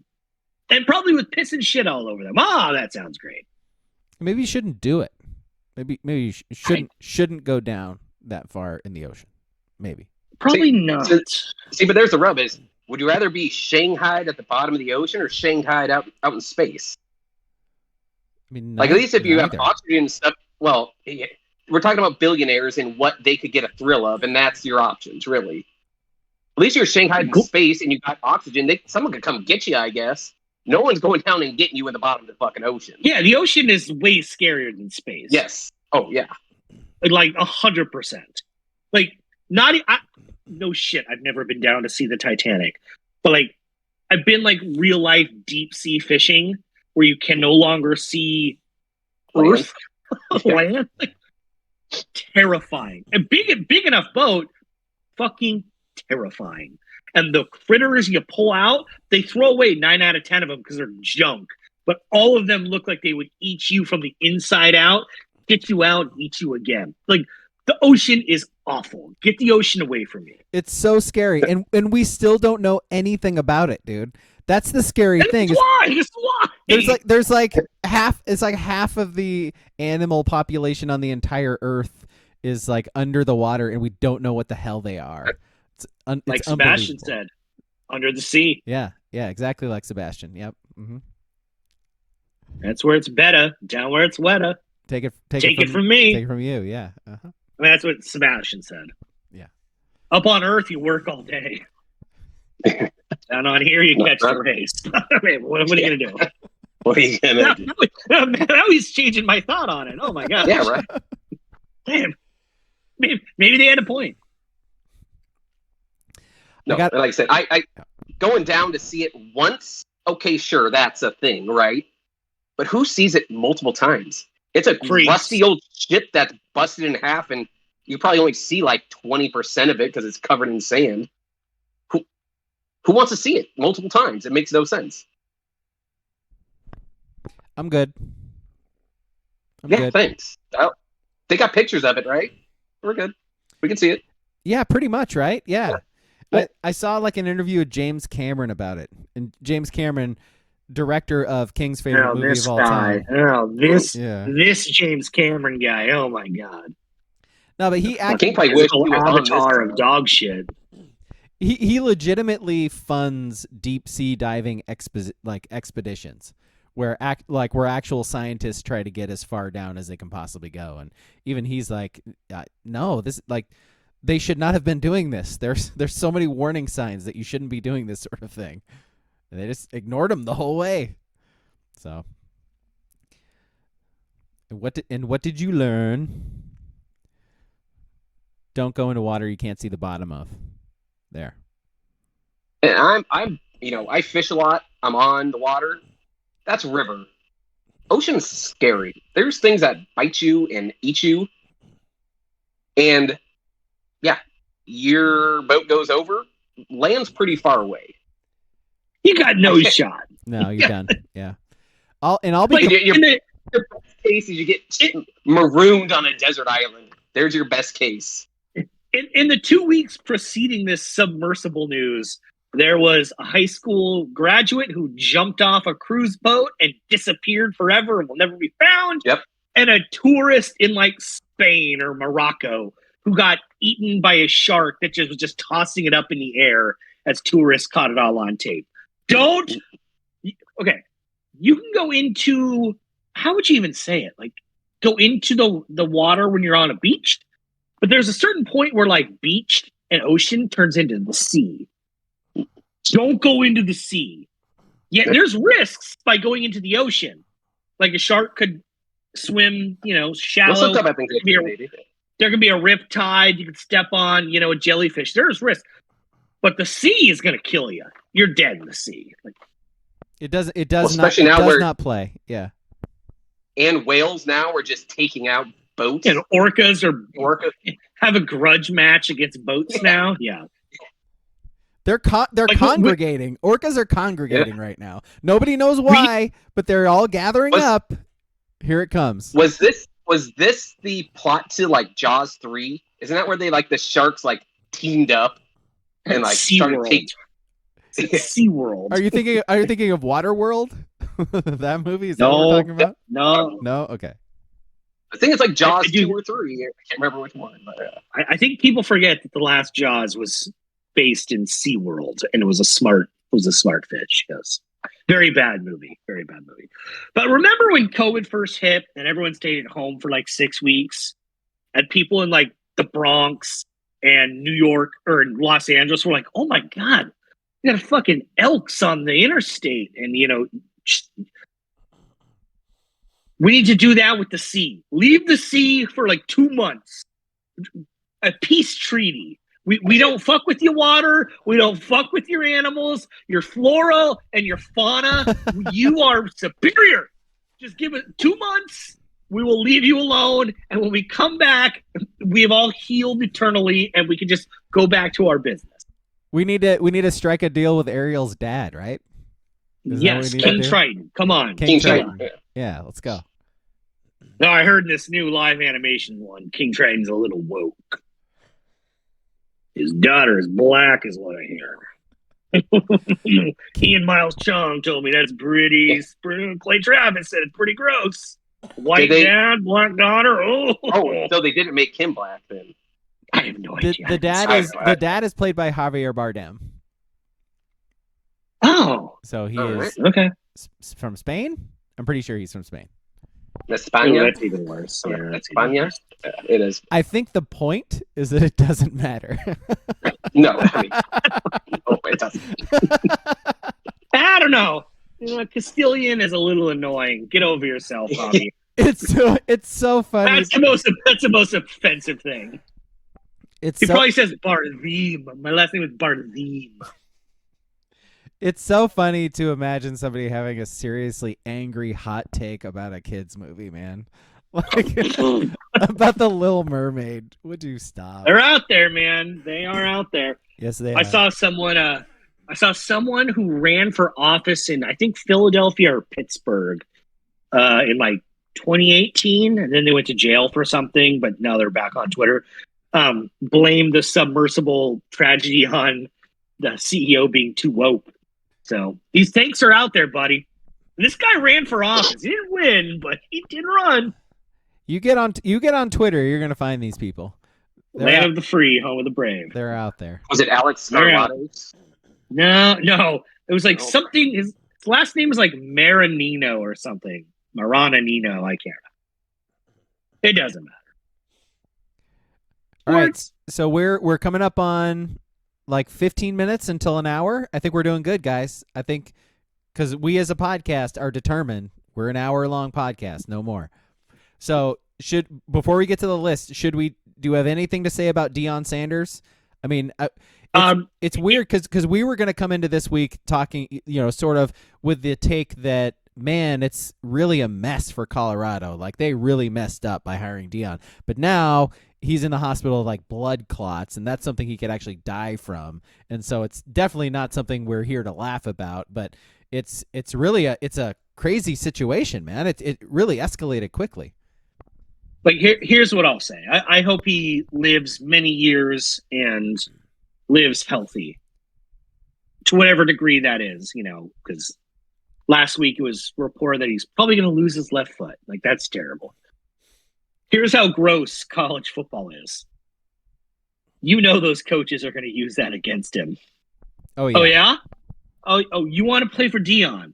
And probably with piss and shit all over them. That sounds great. Maybe you shouldn't do it. Maybe you shouldn't go down that far in the ocean. Maybe. Probably not. See, but there's the rub is, would you rather be shanghaied at the bottom of the ocean or shanghaied out in space? I mean, like, at least if you have oxygen and stuff, well, we're talking about billionaires and what they could get a thrill of, and that's your options, really. At least you're shanghaied in space and you got oxygen. Someone could come get you, I guess. No one's going down and getting you in the bottom of the fucking ocean. Yeah, the ocean is way scarier than space. Yes. Oh, yeah. Like 100%. Like, no shit, I've never been down to see the Titanic. But, like, I've been, like, real life deep sea fishing where you can no longer see Earth. Land. Like, terrifying. A big enough boat, fucking terrifying. And the critters you pull out, they throw away 9 out of 10 of them because they're junk. But all of them look like they would eat you from the inside out, get you out, and eat you again. Like, the ocean is awful. Get the ocean away from me. It's so scary, and we still don't know anything about it, dude. That's the scary thing. That's why. There's like half. It's like half of the animal population on the entire Earth is like under the water, and we don't know what the hell they are. Like Sebastian said, under the sea. Yeah, exactly like Sebastian. Yep. Mm-hmm. That's where it's better. Down where it's wetter. Take it from me. Take it from you. Yeah. Uh-huh. I mean, that's what Sebastian said. Yeah. Up on Earth, you work all day. Down on here, you catch the race. I mean, what are you gonna do? What are you gonna do? Now he's changing my thought on it. Oh my god. Yeah, right. Damn. Maybe they had a point. No, like I said, I going down to see it once. Okay, sure, that's a thing, right? But who sees it multiple times? It's a rusty old ship that's busted in half, and you probably only see like 20% of it because it's covered in sand. Who wants to see it multiple times? It makes no sense. I'm good. Good. Thanks. They got pictures of it, right? We're good. We can see it. Yeah, pretty much, right? Yeah. I saw like an interview with James Cameron about it, and James Cameron, director of King's favorite movie of all time. This James Cameron guy. Oh my god. No, but he actually avatar of dog shit. He legitimately funds deep sea diving expeditions where actual scientists try to get as far down as they can possibly go, and even he's like, no, this they should not have been doing this. There's so many warning signs that you shouldn't be doing this sort of thing. And they just ignored him the whole way. So, and what did you learn? Don't go into water you can't see the bottom of. There. And I'm I fish a lot. I'm on the water. That's river. Ocean's scary. There's things that bite you and eat you. And yeah, your boat goes over, lands pretty far away. You got no shot. No, you're done. Yeah. I'll be Like, your best case is you get marooned on a desert island. There's your best case. In the 2 weeks preceding this submersible news, there was a high school graduate who jumped off a cruise boat and disappeared forever and will never be found. Yep. And a tourist in like Spain or Morocco who got eaten by a shark that was just tossing it up in the air as tourists caught it all on tape. Okay. You can go into, how would you even say it? Like, go into the water when you're on a beach. But there's a certain point where like beach and ocean turns into the sea. Don't go into the sea. Yeah, there's risks by going into the ocean. Like a shark could swim, shallow. There could be a rip tide. You could step on, a jellyfish. There's risk. But the sea is going to kill you. You're dead in the sea. Like, it does not play. Yeah. And whales now are just taking out boats. And orcas have a grudge match against boats now. Yeah. They're congregating. Orcas are congregating right now. Nobody knows why, but they're all gathering up. Here it comes. Was this the plot to like Jaws 3? Isn't that where they like the sharks like teamed up and like started taking SeaWorld. Are you thinking of Waterworld? That movie? Is that what we're talking about? No. Okay. I think it's like Jaws 2 or 3. I can't remember which one. But I think people forget that the last Jaws was based in SeaWorld, and it was a smart fish. Yes. Very bad movie. But remember when COVID first hit and everyone stayed at home for like 6 weeks, and people in like the Bronx and New York or Los Angeles were like, "Oh my God, we got fucking elks on the interstate," and we need to do that with the sea. Leave the sea for like 2 months. A peace treaty. We don't fuck with your water. We don't fuck with your animals, your flora and your fauna. You are superior. Just give it 2 months. We will leave you alone. And when we come back, we have all healed eternally and we can just go back to our business. We need to strike a deal with Ariel's dad, right? Yes, King Triton. Come on. King Triton. Yeah, let's go. No, I heard in this new live animation one, King Triton's a little woke. His daughter is black, is what I hear. Ian Miles Chung told me that's pretty. Clay Travis said it's pretty gross. White dad, black daughter. Oh, so they didn't make him black then. I have no idea. The dad is played by Javier Bardem. Oh, so he is okay. From Spain. I'm pretty sure he's from Spain. España. That's even worse. Yeah, España. It is. I think the point is that it doesn't matter. No, it doesn't. I don't know. Castilian is a little annoying. Get over yourself, Bobby. It's so funny. That's the most offensive thing. He probably says Barzim. My last name is Barzim. It's so funny to imagine somebody having a seriously angry hot take about a kid's movie, man. Like about the Little Mermaid. Would you stop? They're out there, man. They are out there. Yes, they are. I saw someone who ran for office in I think Philadelphia or Pittsburgh in like 2018, and then they went to jail for something, but now they're back on Twitter. Blamed the submersible tragedy on the CEO being too woke. So these takes are out there, buddy. This guy ran for office. He didn't win, but he did run. You get on Twitter, you're gonna find these people. Land of the free, home of the brave. They're out there. Was it Alex Marlatos? No. It was like something. His last name was like Maranino or something. Maranino. I can't remember. It doesn't matter. All right. So we're coming up on like 15 minutes until an hour. I think we're doing good, guys. I think because we as a podcast are determined we're an hour-long podcast, no more. So before we get to the list, do you have anything to say about Deion Sanders? I mean, it's weird because we were going to come into this week talking, sort of with the take that, man, it's really a mess for Colorado. Like they really messed up by hiring Deion. But now he's in the hospital with like blood clots, and that's something he could actually die from. And so it's definitely not something we're here to laugh about, but it's really a crazy situation, man. It really escalated quickly. But here's what I'll say. I hope he lives many years and lives healthy to whatever degree that is, because last week it was reported that he's probably going to lose his left foot. Like, that's terrible. Here's how gross college football is. Those coaches are going to use that against him. Oh, yeah. Oh, yeah? Oh, you want to play for Deion?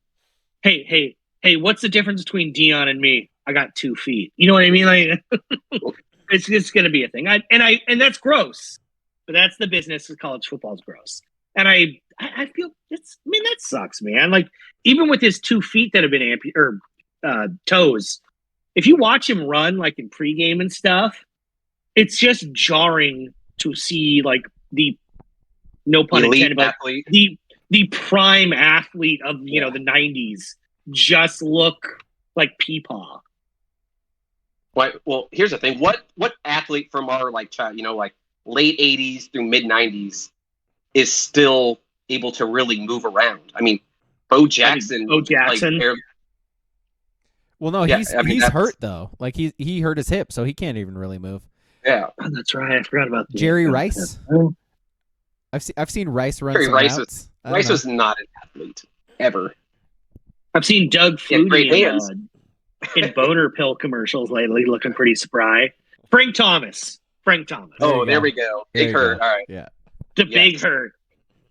Hey, what's the difference between Deion and me? I got 2 feet. You know what I mean? Like, it's going to be a thing. And that's gross. But that's the business of college football is gross. And I feel that sucks, man. Like, even with his 2 feet that have been toes, if you watch him run like in pregame and stuff, it's just jarring to see like the no pun intended, but the prime athlete of the 90s just look like Peepaw. Well, here's the thing. What athlete from our late 80s through mid 90s is still able to really move around? I mean, Bo Jackson. Well, no, he's hurt though. Like he hurt his hip, so he can't even really move. Yeah, that's right. I forgot about Jerry Rice. I've seen Rice run. Jerry some Rice routes. Rice was not an athlete ever. I've seen Doug Flutie in boner pill commercials lately, looking pretty spry. Frank Thomas. Oh, there we go. Big Hurt. All right. Yeah. Big Hurt.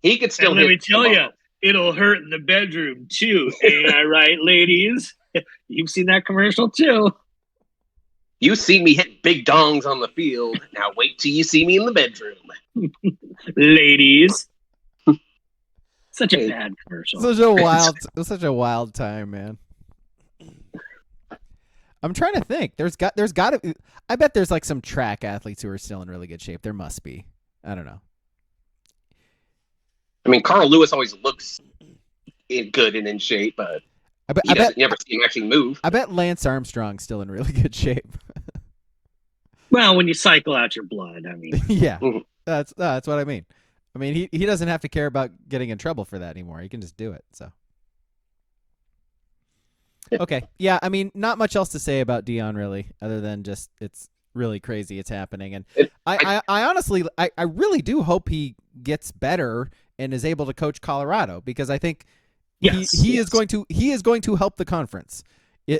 He could still. And let me tell you, it'll hurt in the bedroom too. Ain't I right, ladies? You've seen that commercial too. You see me hit big dongs on the field. Now wait till you see me in the bedroom. Ladies. Such a bad commercial. Such a wild time, man. I'm trying to think. There's got to. I bet there's like some track athletes who are still in really good shape. There must be. I don't know. I mean, Carl Lewis always looks good and in shape, but you never see him actually move. I bet Lance Armstrong's still in really good shape. Well, when you cycle out your blood, I mean. Yeah, that's what I mean. I mean, he doesn't have to care about getting in trouble for that anymore. He can just do it. So. Okay. Yeah, I mean, not much else to say about Deion, really, other than just it's really crazy it's happening. And I honestly, I really do hope he gets better and is able to coach Colorado, because I think he is going to help the conference.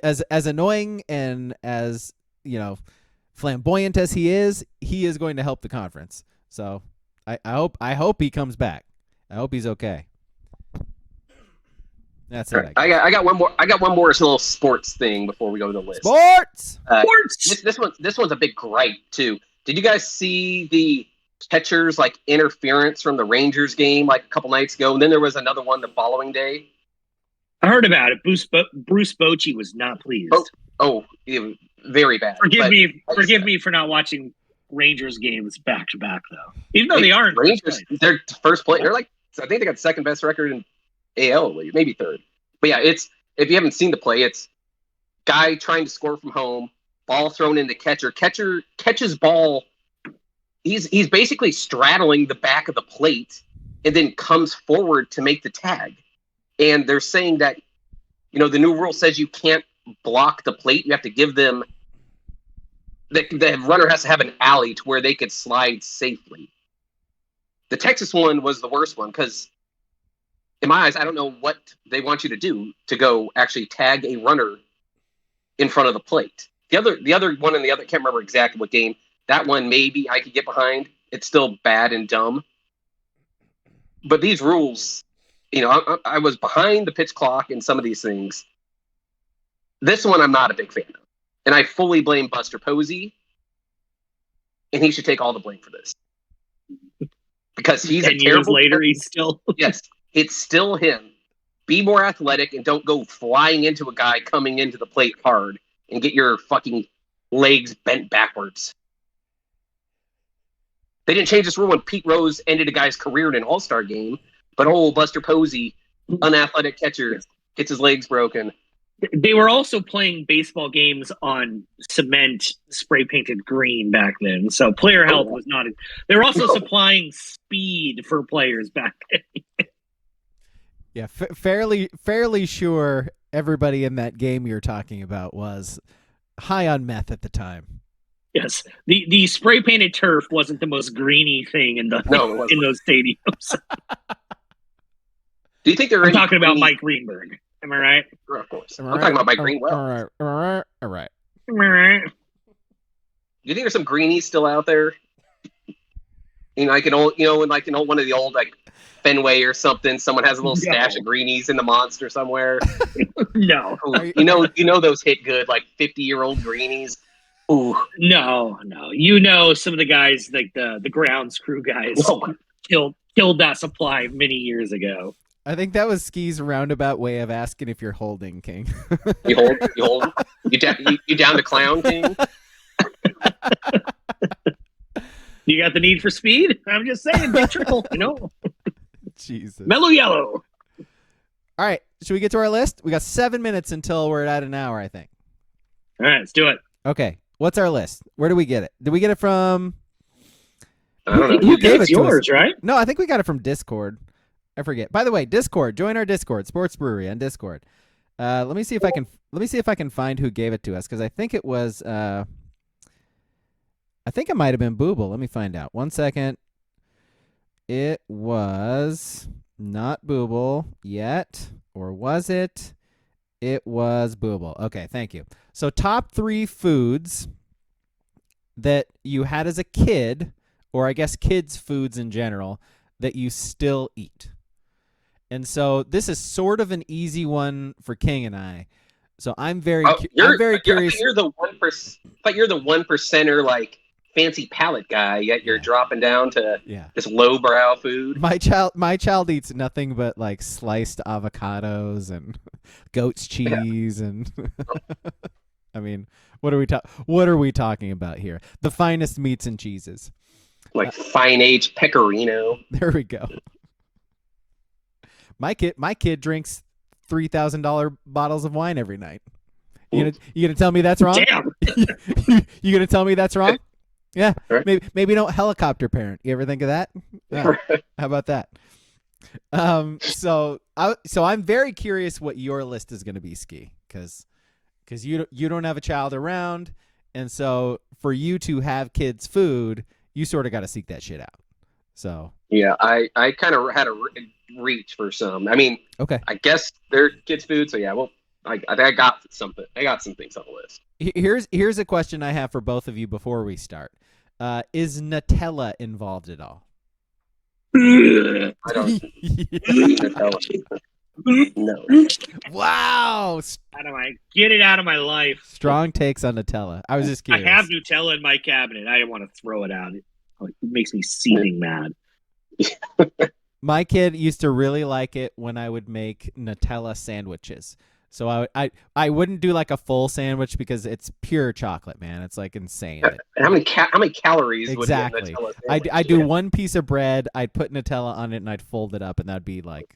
As annoying and as, flamboyant as he is going to help the conference. So I hope he comes back. I hope he's okay. That's it. I got one more. I got one more little sports thing before we go to the list. Sports. This one's a big gripe too. Did you guys see the catcher's interference from the Rangers game a couple nights ago? And then there was another one the following day. I heard about it. Bruce Bochy was not pleased. Very bad. Forgive me for not watching Rangers games back to back though. Even though they aren't Rangers, they're first place. They're I think they got the second best record in AL, maybe third. But yeah, if you haven't seen the play, it's guy trying to score from home, ball thrown in the catcher. Catcher catches ball. He's basically straddling the back of the plate and then comes forward to make the tag. And they're saying that, the new rule says you can't block the plate. You have to give them the runner has to have an alley to where they could slide safely. The Texas one was the worst one because, in my eyes, I don't know what they want you to do to go actually tag a runner in front of the plate. The other one I can't remember exactly what game. That one maybe I could get behind. It's still bad and dumb. But these rules, I was behind the pitch clock in some of these things. This one I'm not a big fan of. And I fully blame Buster Posey. And he should take all the blame for this. Because he's 10 a terrible years later, he's still... Yes, it's still him. Be more athletic and don't go flying into a guy coming into the plate hard and get your fucking legs bent backwards. They didn't change this rule when Pete Rose ended a guy's career in an all-star game. But Buster Posey, unathletic catcher, gets his legs broken. They were also playing baseball games on cement spray painted green back then. So player health was not. They were also supplying speed for players back then. Yeah, fairly sure everybody in that game you're talking about was high on meth at the time. Yes, the spray painted turf wasn't the most greeny thing in those stadiums. Do you think I'm talking about Mike Greenberg? Am I right? Of course. I'm talking about Mike Greenwell. All right. Do you think there's some greenies still out there? Like one of the old like Fenway or something. Someone has a little stash of greenies in the monster somewhere. No, you know those hit good like 50-year-old greenies. Ooh, no. Some of the guys like the grounds crew guys killed that supply many years ago. I think that was Ski's roundabout way of asking if you're holding, King. You hold. You down the clown, King? You got the need for speed? I'm just saying, big trickle, Jesus. Mellow yellow. All right, should we get to our list? We got 7 minutes until we're at an hour, I think. All right, let's do it. Okay, what's our list? Where do we get it? Did we get it from? I don't know. Who gave it to yours, us? Right? No, I think we got it from Discord. I forget. By the way, Discord. Join our Discord, Sports Brewery on Discord. Let me see if I can find who gave it to us because I think it was. I think it might have been Booble. Let me find out. 1 second. It was not Booble yet, or was it? It was Booble. Okay, thank you. So top 3 foods that you had as a kid, or I guess kids' foods in general, that you still eat. And so this is sort of an easy one for King and I. So I'm very curious. You're the 1%, but you're the 1%er, like fancy palate guy. Yet you're dropping down to this lowbrow food. My child eats nothing but like sliced avocados and goat's cheese and. I mean, what are we talking about here? The finest meats and cheeses. Like fine aged pecorino. There we go. My kid drinks $3,000 bottles of wine every night. You gonna tell me that's wrong? Damn. You gonna tell me that's wrong? Yeah. Right. Maybe don't helicopter parent. You ever think of that? Yeah. How about that? So I'm very curious what your list is gonna be, Ski, because you don't have a child around, and so for you to have kids' food, you sort of got to seek that shit out. So yeah, I kind of had a reach for some. I mean, okay, I guess they're kids' food, so yeah. Well, I got something. I got some things on the list. Here's a question I have for both of you before we start. Is Nutella involved at all? I don't eat Nutella. No. Wow. Get it out of my life. Strong takes on Nutella. I was just curious. I have Nutella in my cabinet. I didn't want to throw it out. It makes me seething mad. My kid used to really like it when I would make Nutella sandwiches. So I wouldn't do like a full sandwich because it's pure chocolate, man. It's like insane. How many calories? Exactly. Would be in Nutella I'd do one piece of bread. I'd put Nutella on it and I'd fold it up, and that'd be like,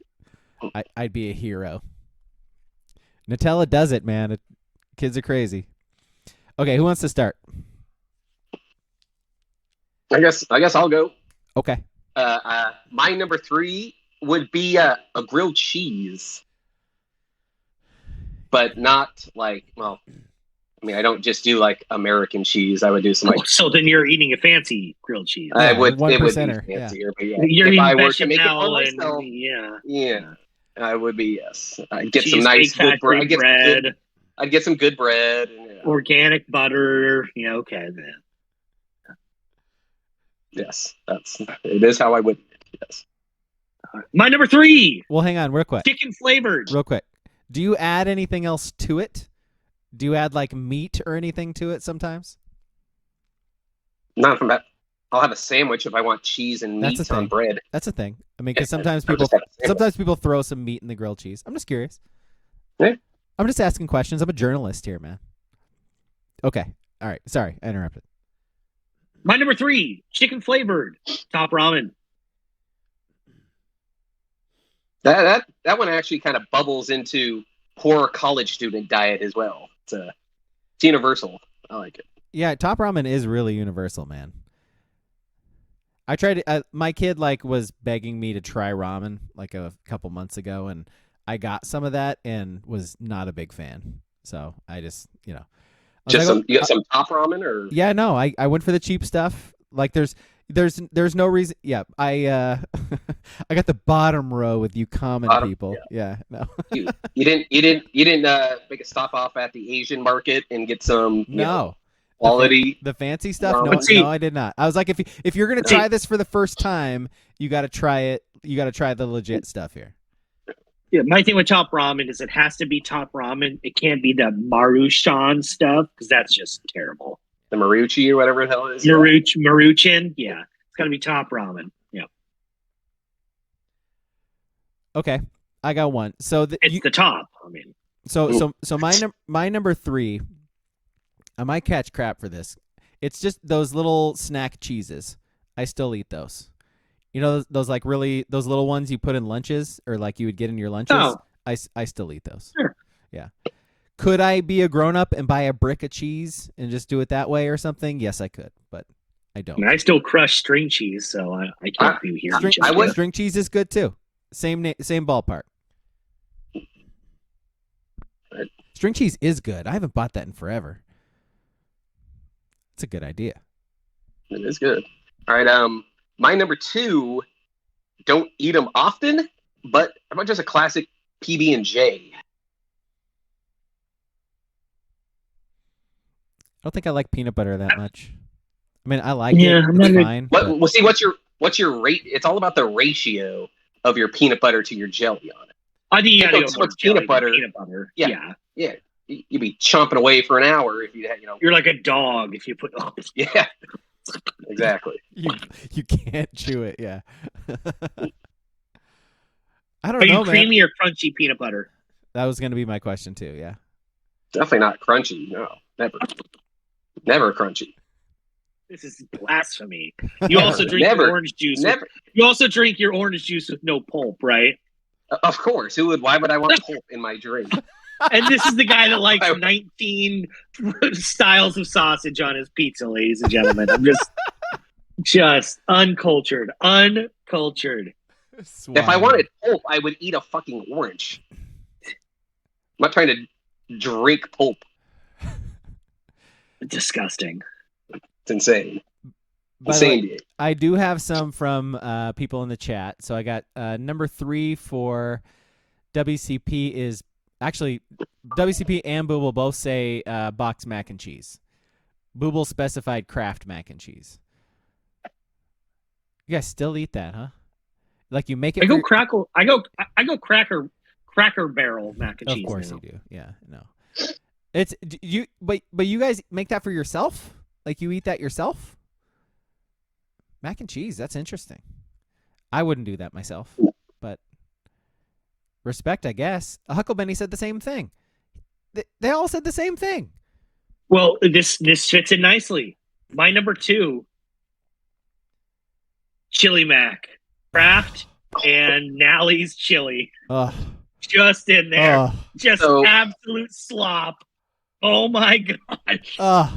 I'd be a hero. Nutella does it, man. Kids are crazy. Okay, who wants to start? I guess I'll go. Okay. My number 3 would be a grilled cheese, but not like, well, I mean, I don't just do like American cheese. I would do some like. So then you're eating a fancy grilled cheese. It would be 1%er, fancier, but yeah. You're if eating I were to make it for bechamel myself, yeah. I would be, yes. I'd get Cheese some nice good factory bread. I'd get some good bread. And, Organic butter. Yeah, okay then. Yes, it is how I would. Yes. My number 3. Well, hang on, real quick. Chicken flavored. Real quick. Do you add anything else to it? Do you add like meat or anything to it sometimes? Not from that. I'll have a sandwich if I want cheese and meat on bread. That's a thing. I mean, because sometimes people throw some meat in the grilled cheese. I'm just curious. Yeah. I'm just asking questions. I'm a journalist here, man. Okay. All right. Sorry, I interrupted. My number 3, chicken flavored top ramen. That one actually kind of bubbles into poor college student diet as well. It's universal. I like it. Yeah, top ramen is really universal, man. I tried it. My kid was begging me to try ramen like a couple months ago, and I got some of that and was not a big fan. So I just, I was Just like, you got some top ramen or? yeah, no, I went for the cheap stuff. Like there's no reason. Yeah, I I got the bottom row with you common people. Yeah, no. you didn't make a stop off at the Asian market and get some quality the fancy stuff. ramen? No, I did not. I was like, if you're gonna try this for the first time, you got to try it. You got to try the legit stuff here. Yeah, my thing with top ramen is it has to be top ramen. It can't be the Maruchan stuff because that's just terrible. The Marucci or whatever the hell it is. Maruchan, yeah. It's got to be top ramen. Yeah. Okay, I got one. So it's the top. I mean, so my number 3. I might catch crap for this. It's just those little snack cheeses. I still eat those. You know those those little ones you put in lunches or like you would get in your lunches? Oh. I still eat those. Sure. Yeah. Could I be a grown up and buy a brick of cheese and just do it that way or something? Yes, I could, but I don't. I mean, I still crush string cheese, so I can't be here. String cheese is good too. Same ballpark. String cheese is good. I haven't bought that in forever. It's a good idea. It is good. All right. My number 2. Don't eat them often, but how about just a classic PB&J? I don't think I like peanut butter that much. I mean, I like it. It's fine. Well, see, what's your rate? It's all about the ratio of your peanut butter to your jelly on it. I think you gotta go so much peanut butter. Yeah. You'd be chomping away for an hour if you had, You're like a dog if you put. Yeah. Exactly. You can't chew it. Yeah. I don't know. Are you creamy or crunchy peanut butter? That was going to be my question too. Yeah. Definitely not crunchy. No, never crunchy. This is blasphemy. You also drink your orange juice. You also drink your orange juice with no pulp, right? Of course. Why would I want pulp in my drink? And this is the guy that likes 19 styles of sausage on his pizza, ladies and gentlemen. I'm just uncultured. Uncultured. Swine. If I wanted pulp, I would eat a fucking orange. I'm not trying to drink pulp. Disgusting. It's insane. I do have some from people in the chat. So I got number 3 for WCP is actually WCP and Booble both say box mac and cheese. Booble specified Kraft mac and cheese. You guys still eat that, huh? Like you make it. I go Cracker Barrel mac and cheese. Of course you do. Yeah, no. It's you, but you guys make that for yourself? Like you eat that yourself? Mac and cheese. That's interesting. I wouldn't do that myself, but respect, I guess. Hucklebenny said the same thing. They all said the same thing. Well, this fits in nicely. My number 2, Chili Mac, Kraft and Nally's chili. Just in there. Just absolute slop. Oh my gosh.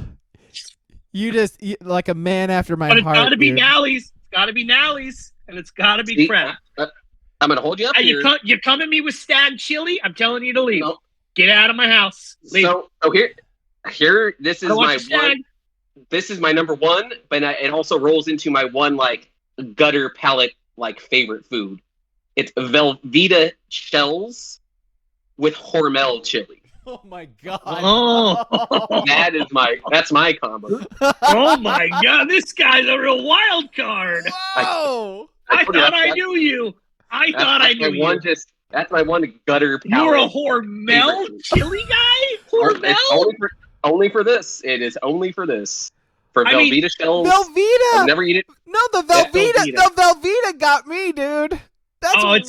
You like a man after my heart. But it's gotta be Nally's. It's gotta be Nally's. And it's gotta be Kraft. I'm gonna hold you up here. You come at me with stag chili, I'm telling you to leave. No. Get out of my house. Leave. So here this is my one. This is my number 1, but it also rolls into my one gutter palate favorite food. It's Velveeta shells with Hormel chili. Oh my god! Oh, that's my combo. Oh my god, this guy's a real wild card. Whoa! I thought I knew you. That's my one gutter palate. You're a Hormel chili guy? Hormel? Only for this. It is only for this. For Velveeta shells. Velveeta! I've never eat it. No, the Velveeta. The Velveeta got me, dude. That's wild.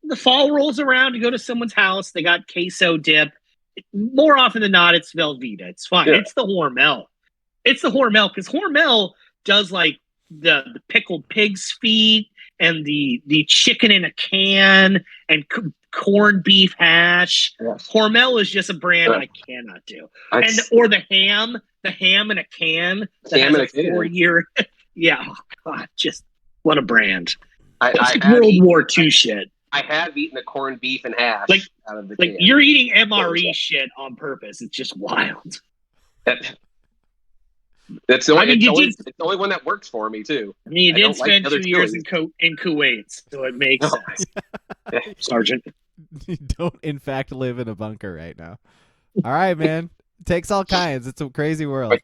The fall rolls around, you go to someone's house, they got queso dip. More often than not, it's Velveeta. It's fine. Yeah. It's the Hormel. It's the Hormel because Hormel does the pickled pig's feet and the chicken in a can and corned beef hash. Yes. Hormel is just a brand I cannot do. Or the ham in a can that Ham has in a a can. 4-year. Yeah, oh God, just what a brand. I It's like have World eaten- War II shit. I have eaten the corned beef and hash Like- out of the Like can. you're eating MRE shit on purpose. It's just wild. That's the only, I mean, it's the only one that works for me too. I mean, you I did don't like spend the other 2 years chilies. in Kuwait, so it makes No. sense, Sergeant. You don't, in fact, live in a bunker right now. All right, man. Takes all kinds. It's a crazy world.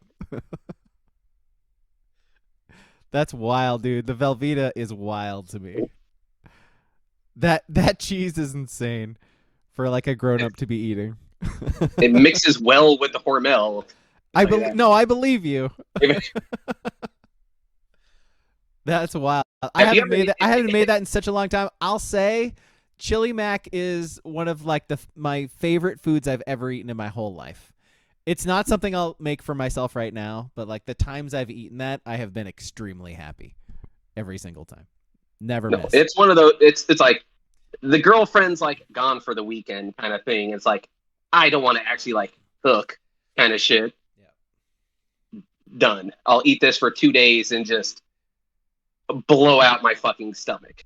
That's wild, dude. The Velveeta is wild to me. That cheese is insane for like a grown up to be eating. It mixes well with the Hormel. I tell you that. No, I believe you. That's wild. I Have you haven't ever made that. I haven't made that in such a long time. I'll say, chili mac is one of like my favorite foods I've ever eaten in my whole life. It's not something I'll make for myself right now, but like the times I've eaten that, I have been extremely happy every single time. Never No, miss. it's one of those. It's like the girlfriend's like gone for the weekend kind of thing. It's like I don't want to actually like cook kind of shit. Yeah. Done. I'll eat this for 2 days and just blow out my fucking stomach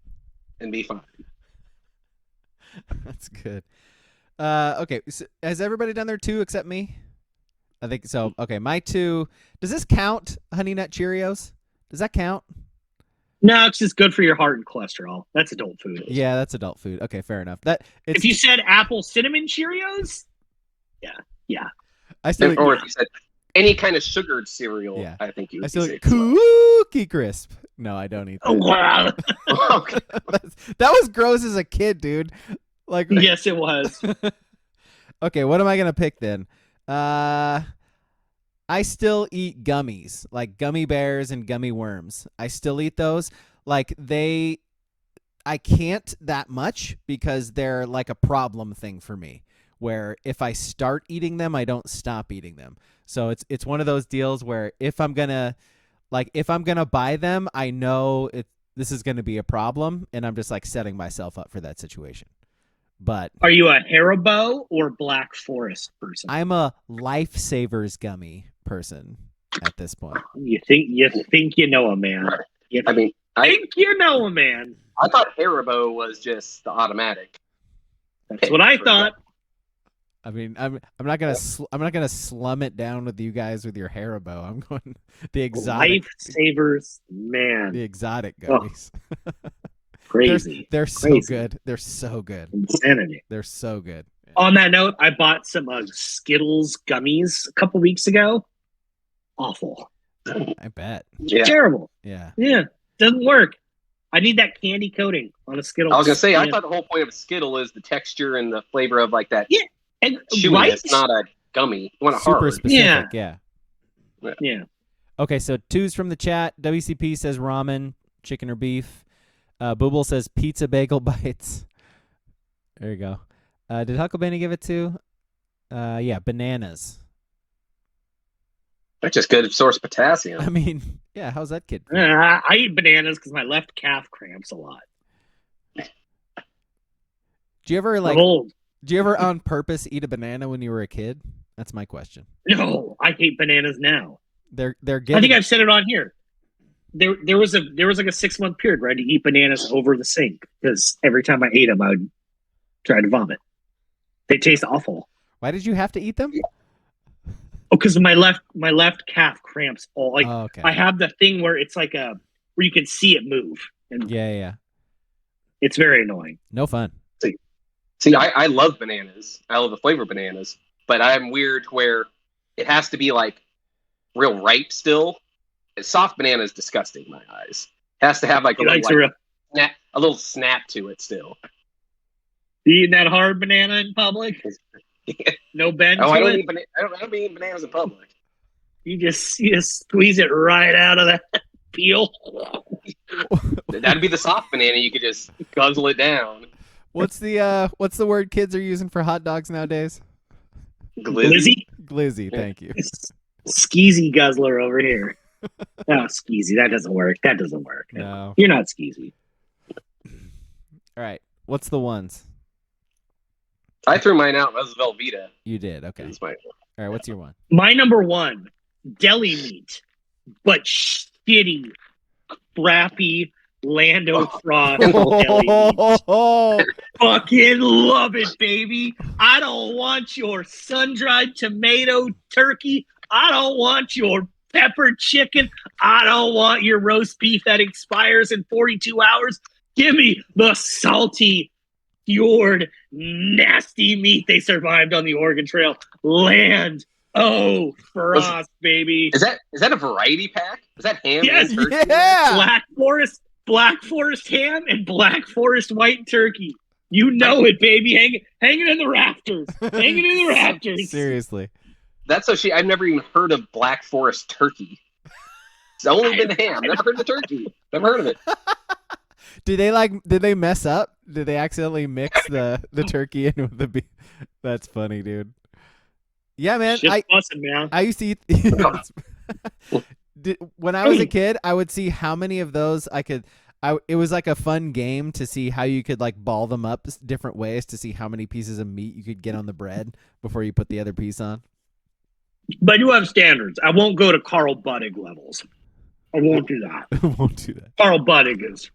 and be fine. That's good. Okay, so has everybody done their 2 except me? I think so. Okay, my 2. Does this count? Honey Nut Cheerios? Does that count? No, it's just good for your heart and cholesterol. That's adult food. Yeah, that's adult food. Okay, fair enough. If you said apple cinnamon Cheerios, yeah. I still Or if you said any kind of sugared cereal, Yeah. I think you I would still say eat Cookie Crisp. No, I don't eat that. Oh wow. Okay. That was gross as a kid, dude. Like, Yes, it was. okay, what am I gonna pick then? I still eat gummies, like gummy bears and gummy worms. I still eat those. Like I can't that much because they're like a problem thing for me. Where if I start eating them, I don't stop eating them. So it's one of those deals where if I'm gonna buy them, I know this is gonna be a problem, and I'm just like setting myself up for that situation. But Are you a Haribo or Black Forest person? I'm a Lifesavers gummy person at this point. You think you know a man. Right. You I mean, think you know a man. I thought Haribo was just the automatic. That's what I thought. I mean, I'm not gonna slum it down with you guys with your Haribo. I'm going the exotic Lifesavers, man. the exotic gummies. Crazy. They're so Crazy. good. They're so good. Insanity. They're so good. On that note, I bought some Skittles gummies a couple weeks ago. Awful. I bet. Yeah. Terrible. Yeah. Yeah. Doesn't work. I need that candy coating on a Skittle. I was gonna say, I Yeah. thought the whole point of a Skittle is the texture and the flavor of like that And, chewiness, right? not a gummy. You want a Super hard. specific. Yeah. Yeah. Okay, so 2s from the chat. WCP says ramen, chicken or beef. Booble says pizza bagel bites. There you go. Did Huckleberry give it 2? Yeah, bananas. That's just good source of potassium. I mean, yeah, how's that kid? I eat bananas because my left calf cramps a lot. Do you ever I'm old. do you ever on purpose eat a banana when you were a kid? That's my question. No, I hate bananas now. They're I getting think I've said it on here. There was like a 6-month period where I had to eat bananas over the sink because every time I ate them, I would try to vomit. They taste awful. Why did you have to eat them? Oh, because my left calf cramps all. Like Oh, okay. I have the thing where it's like where you can see it move, and Yeah. it's very annoying. No fun. See, I love bananas. I love the flavor of bananas, but I'm weird where it has to be like real ripe still. A soft banana is disgusting in my eyes. It has to have like a You little, like a little snap to it still. you eating that hard banana in public? No bend Oh, to I don't it. eat I don't eat bananas in public. You just squeeze it right out of that peel. That'd be the soft banana. You could just guzzle it down. What's the word kids are using for hot dogs nowadays? Glizzy, Glizzy, thank you. skeezy guzzler over here. No, skeezy. That doesn't work. No. You're not skeezy. All right. What's the ones? I threw mine out. That was Velveeta. You did. Okay. It's my- All right. What's your one? My number one, deli meat, but shitty, crappy Lando Frost deli meat. Fucking love it, baby. I don't want your sun-dried tomato turkey. I don't want your peppered chicken. I don't want your roast beef that expires in 42 hours. Give me the salty, cured, nasty meat they survived on the Oregon Trail. Land. Oh, Frost, baby. Is that a variety pack? Is that ham? Yes, and turkey? Yeah. Black Forest ham and Black Forest white turkey. You know it, baby. Hanging in the rafters. Hanging in the rafters. Seriously. That's so I've never even heard of Black Forest turkey. It's only been ham. Never heard of turkey. Never heard of it. Did they mess up? Did they accidentally mix the turkey in with the beef? That's funny, dude. Yeah, man. Just busting, man. I used to eat when I was a kid, I would see how many of those I could. It was like a fun game to see how you could like ball them up different ways to see how many pieces of meat you could get on the bread before you put the other piece on. But I do have standards. I won't go to Carl Buddig levels. I won't do that. Won't do that. Carl Buddig is.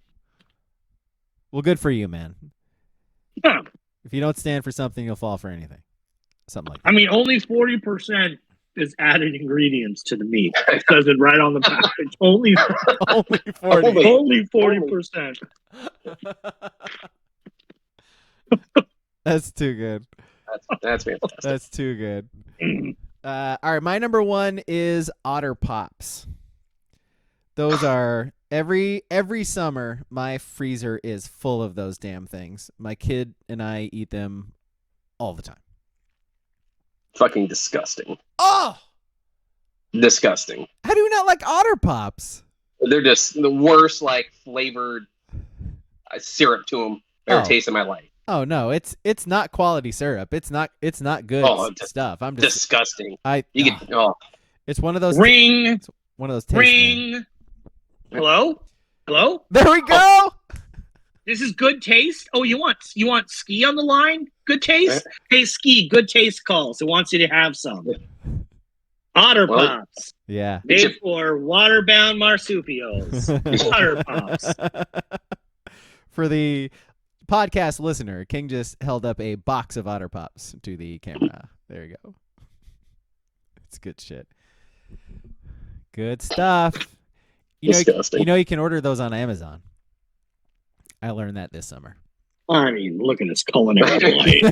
Well, good for you, man. Huh. If you don't stand for something, you'll fall for anything. Something like that. I mean, only 40% is added ingredients to the meat. It says it right on the package. Only 40. Only 40%. That's too good. That's fantastic. That's too good. All right, my number one is Otter Pops. Those are every summer. My freezer is full of those damn things. My kid and I eat them all the time. Fucking disgusting. Oh, Disgusting. how do you not like Otter Pops? They're just the worst, like, flavored syrup to them I've ever Oh. tasted in my life. Oh no, it's not quality syrup. It's not good stuff. I'm just Disgusting. you You get It's one of those Ring. one of those tastes, man. Ring. Hello? Hello? There we go. This is Good Taste. Oh, you want Ski on the line? Good Taste? Hey, Ski, Good Taste calls. It wants you to have some. Otter Well- Pops. Yeah. Made for waterbound marsupials. Otter Pops. For the podcast listener, King just held up a box of Otter Pops to the camera. There you go. It's good shit. Good stuff. Disgusting. You can order those on Amazon. I learned that this summer. I mean, look at this culinary delight.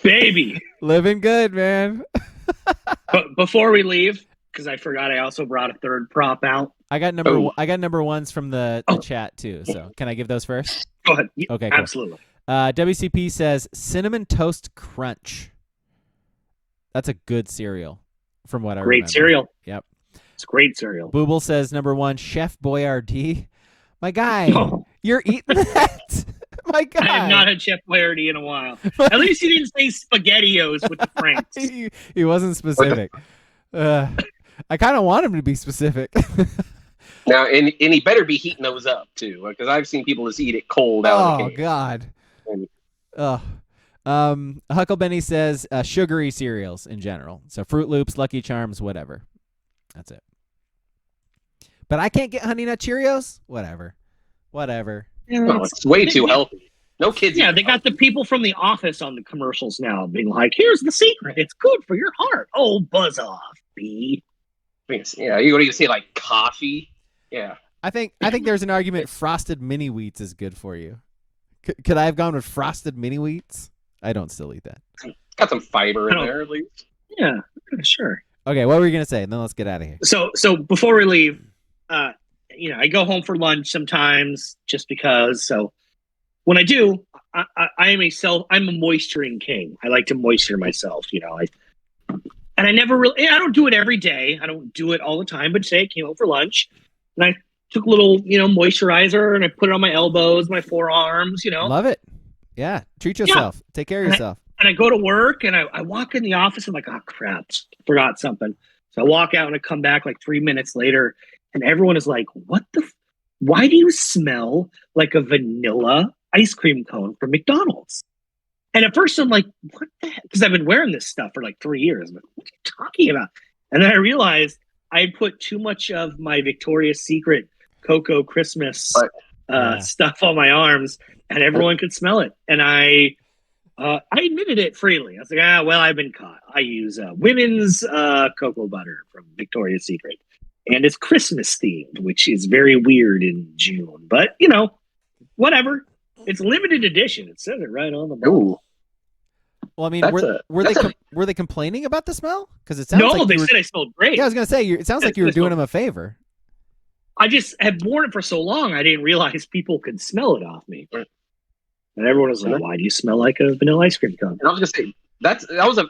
Baby. Living good, man. But before we leave, because I forgot I also brought a third prop out. I got number ones from the chat too. So can I give those first? Go ahead. Okay, cool. Absolutely. WCP says Cinnamon Toast Crunch. That's a good cereal, from what I remember. Great cereal. Yep. It's great cereal. Booble says number one, Chef Boyardee. My guy, Oh. you're eating that. My guy. I have not had Chef Boyardee in a while. At least he didn't say SpaghettiOs with the Franks. he wasn't specific. I kind of want him to be specific. Now, and he better be heating those up too, because I've seen people just eat it cold out of the Oh can. God. And- Hucklebenny says sugary cereals in general. So Fruit Loops, Lucky Charms, whatever. That's it. But I can't get Honey Nut Cheerios? Whatever. No, it's way too healthy. No kids. Yeah, eat they got the people from The Office on the commercials now being like, here's the secret. It's good for your heart. Oh, buzz off, B. Yeah, you would say like coffee. Yeah. I think there's an argument Frosted Mini Wheats is good for you. Could I have gone with Frosted Mini Wheats? I don't still eat that. Got some fiber in I don't- there at least. Yeah, sure. Okay, what were you gonna say? And then let's get out of here. So before we leave, I go home for lunch sometimes just because. So when I do, I'm a moisturing king. I like to moisture myself, and I don't do it every day. I don't do it all the time, but say I came home for lunch and I took a little, moisturizer and I put it on my elbows, my forearms, Love it. Yeah, treat yourself. Take care of yourself. And I go to work and I walk in the office and I'm like, oh crap, forgot something. So I walk out and I come back like 3 minutes later and everyone is like, what the why do you smell like a vanilla ice cream cone from McDonald's? And at first I'm like, what the heck? Because I've been wearing this stuff for like 3 years. I'm like, what are you talking about? And then I realized I put too much of my Victoria's Secret Cocoa Christmas stuff on my arms, and everyone could smell it. And I admitted it freely. I was like, well, I've been caught. I use women's cocoa butter from Victoria's Secret. And it's Christmas themed, which is very weird in June. But, whatever. It's limited edition. It says it right on the bottle. Well, I mean, were they complaining about the smell? Because it sounds like they said I smelled great. Yeah, I was gonna say it sounds like you were doing them a favor. I just had worn it for so long, I didn't realize people could smell it off me. And everyone was like, "Why do you smell like a vanilla ice cream cone?" And I was gonna say that was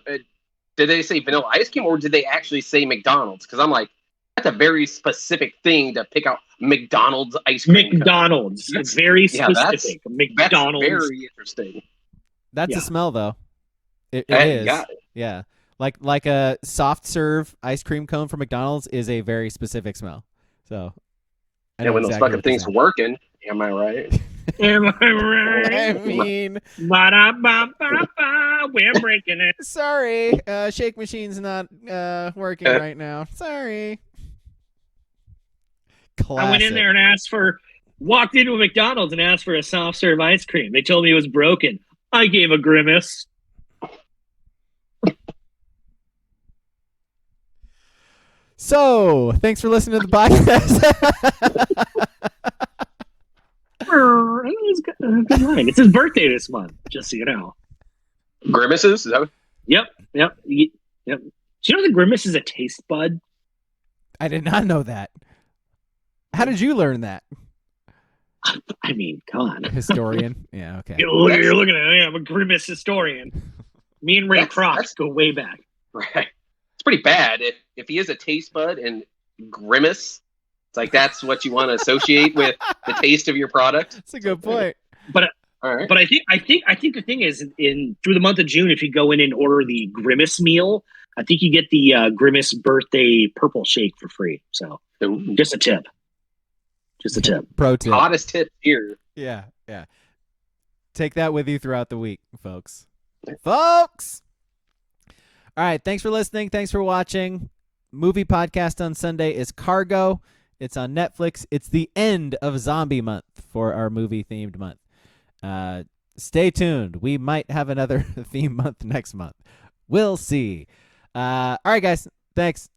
did they say vanilla ice cream, or did they actually say McDonald's? Because I'm like, that's a very specific thing to pick out. McDonald's ice cream. McDonald's. It's very specific. McDonald's. That's very interesting. That's a smell, though. It is. Got it. Yeah. Like a soft serve ice cream cone from McDonald's is a very specific smell. So. And when those fucking things are working, am I right? Am I right? I mean, we're breaking it. Sorry, shake machine's not working right now. Sorry. Classic. I went in there and walked into a McDonald's and asked for a soft serve ice cream. They told me it was broken. I gave a grimace. So, thanks for listening to the podcast. Good line. It's his birthday this month, just so you know. Grimaces? Is that what? Yep. Do you know the grimace is a taste bud? I did not know that. How did you learn that? I mean, come on. Historian? Yeah, okay. You're looking at me. I'm a grimace historian. Me and Ray Kroc go way back. Right. It's pretty bad. If he is a taste bud and grimace, it's like that's what you want to associate with the taste of your product. That's a good point. But all right. But I think the thing is through the month of June, if you go in and order the Grimace meal, I think you get the Grimace birthday purple shake for free. So just a tip. Pro tip. Hottest tip here. Yeah. Take that with you throughout the week, folks. Folks! All right, thanks for listening. Thanks for watching. Movie podcast on Sunday is Cargo. It's on Netflix. It's the end of Zombie Month for our movie-themed month. Stay tuned. We might have another theme month next month. We'll see. All right, guys. Thanks.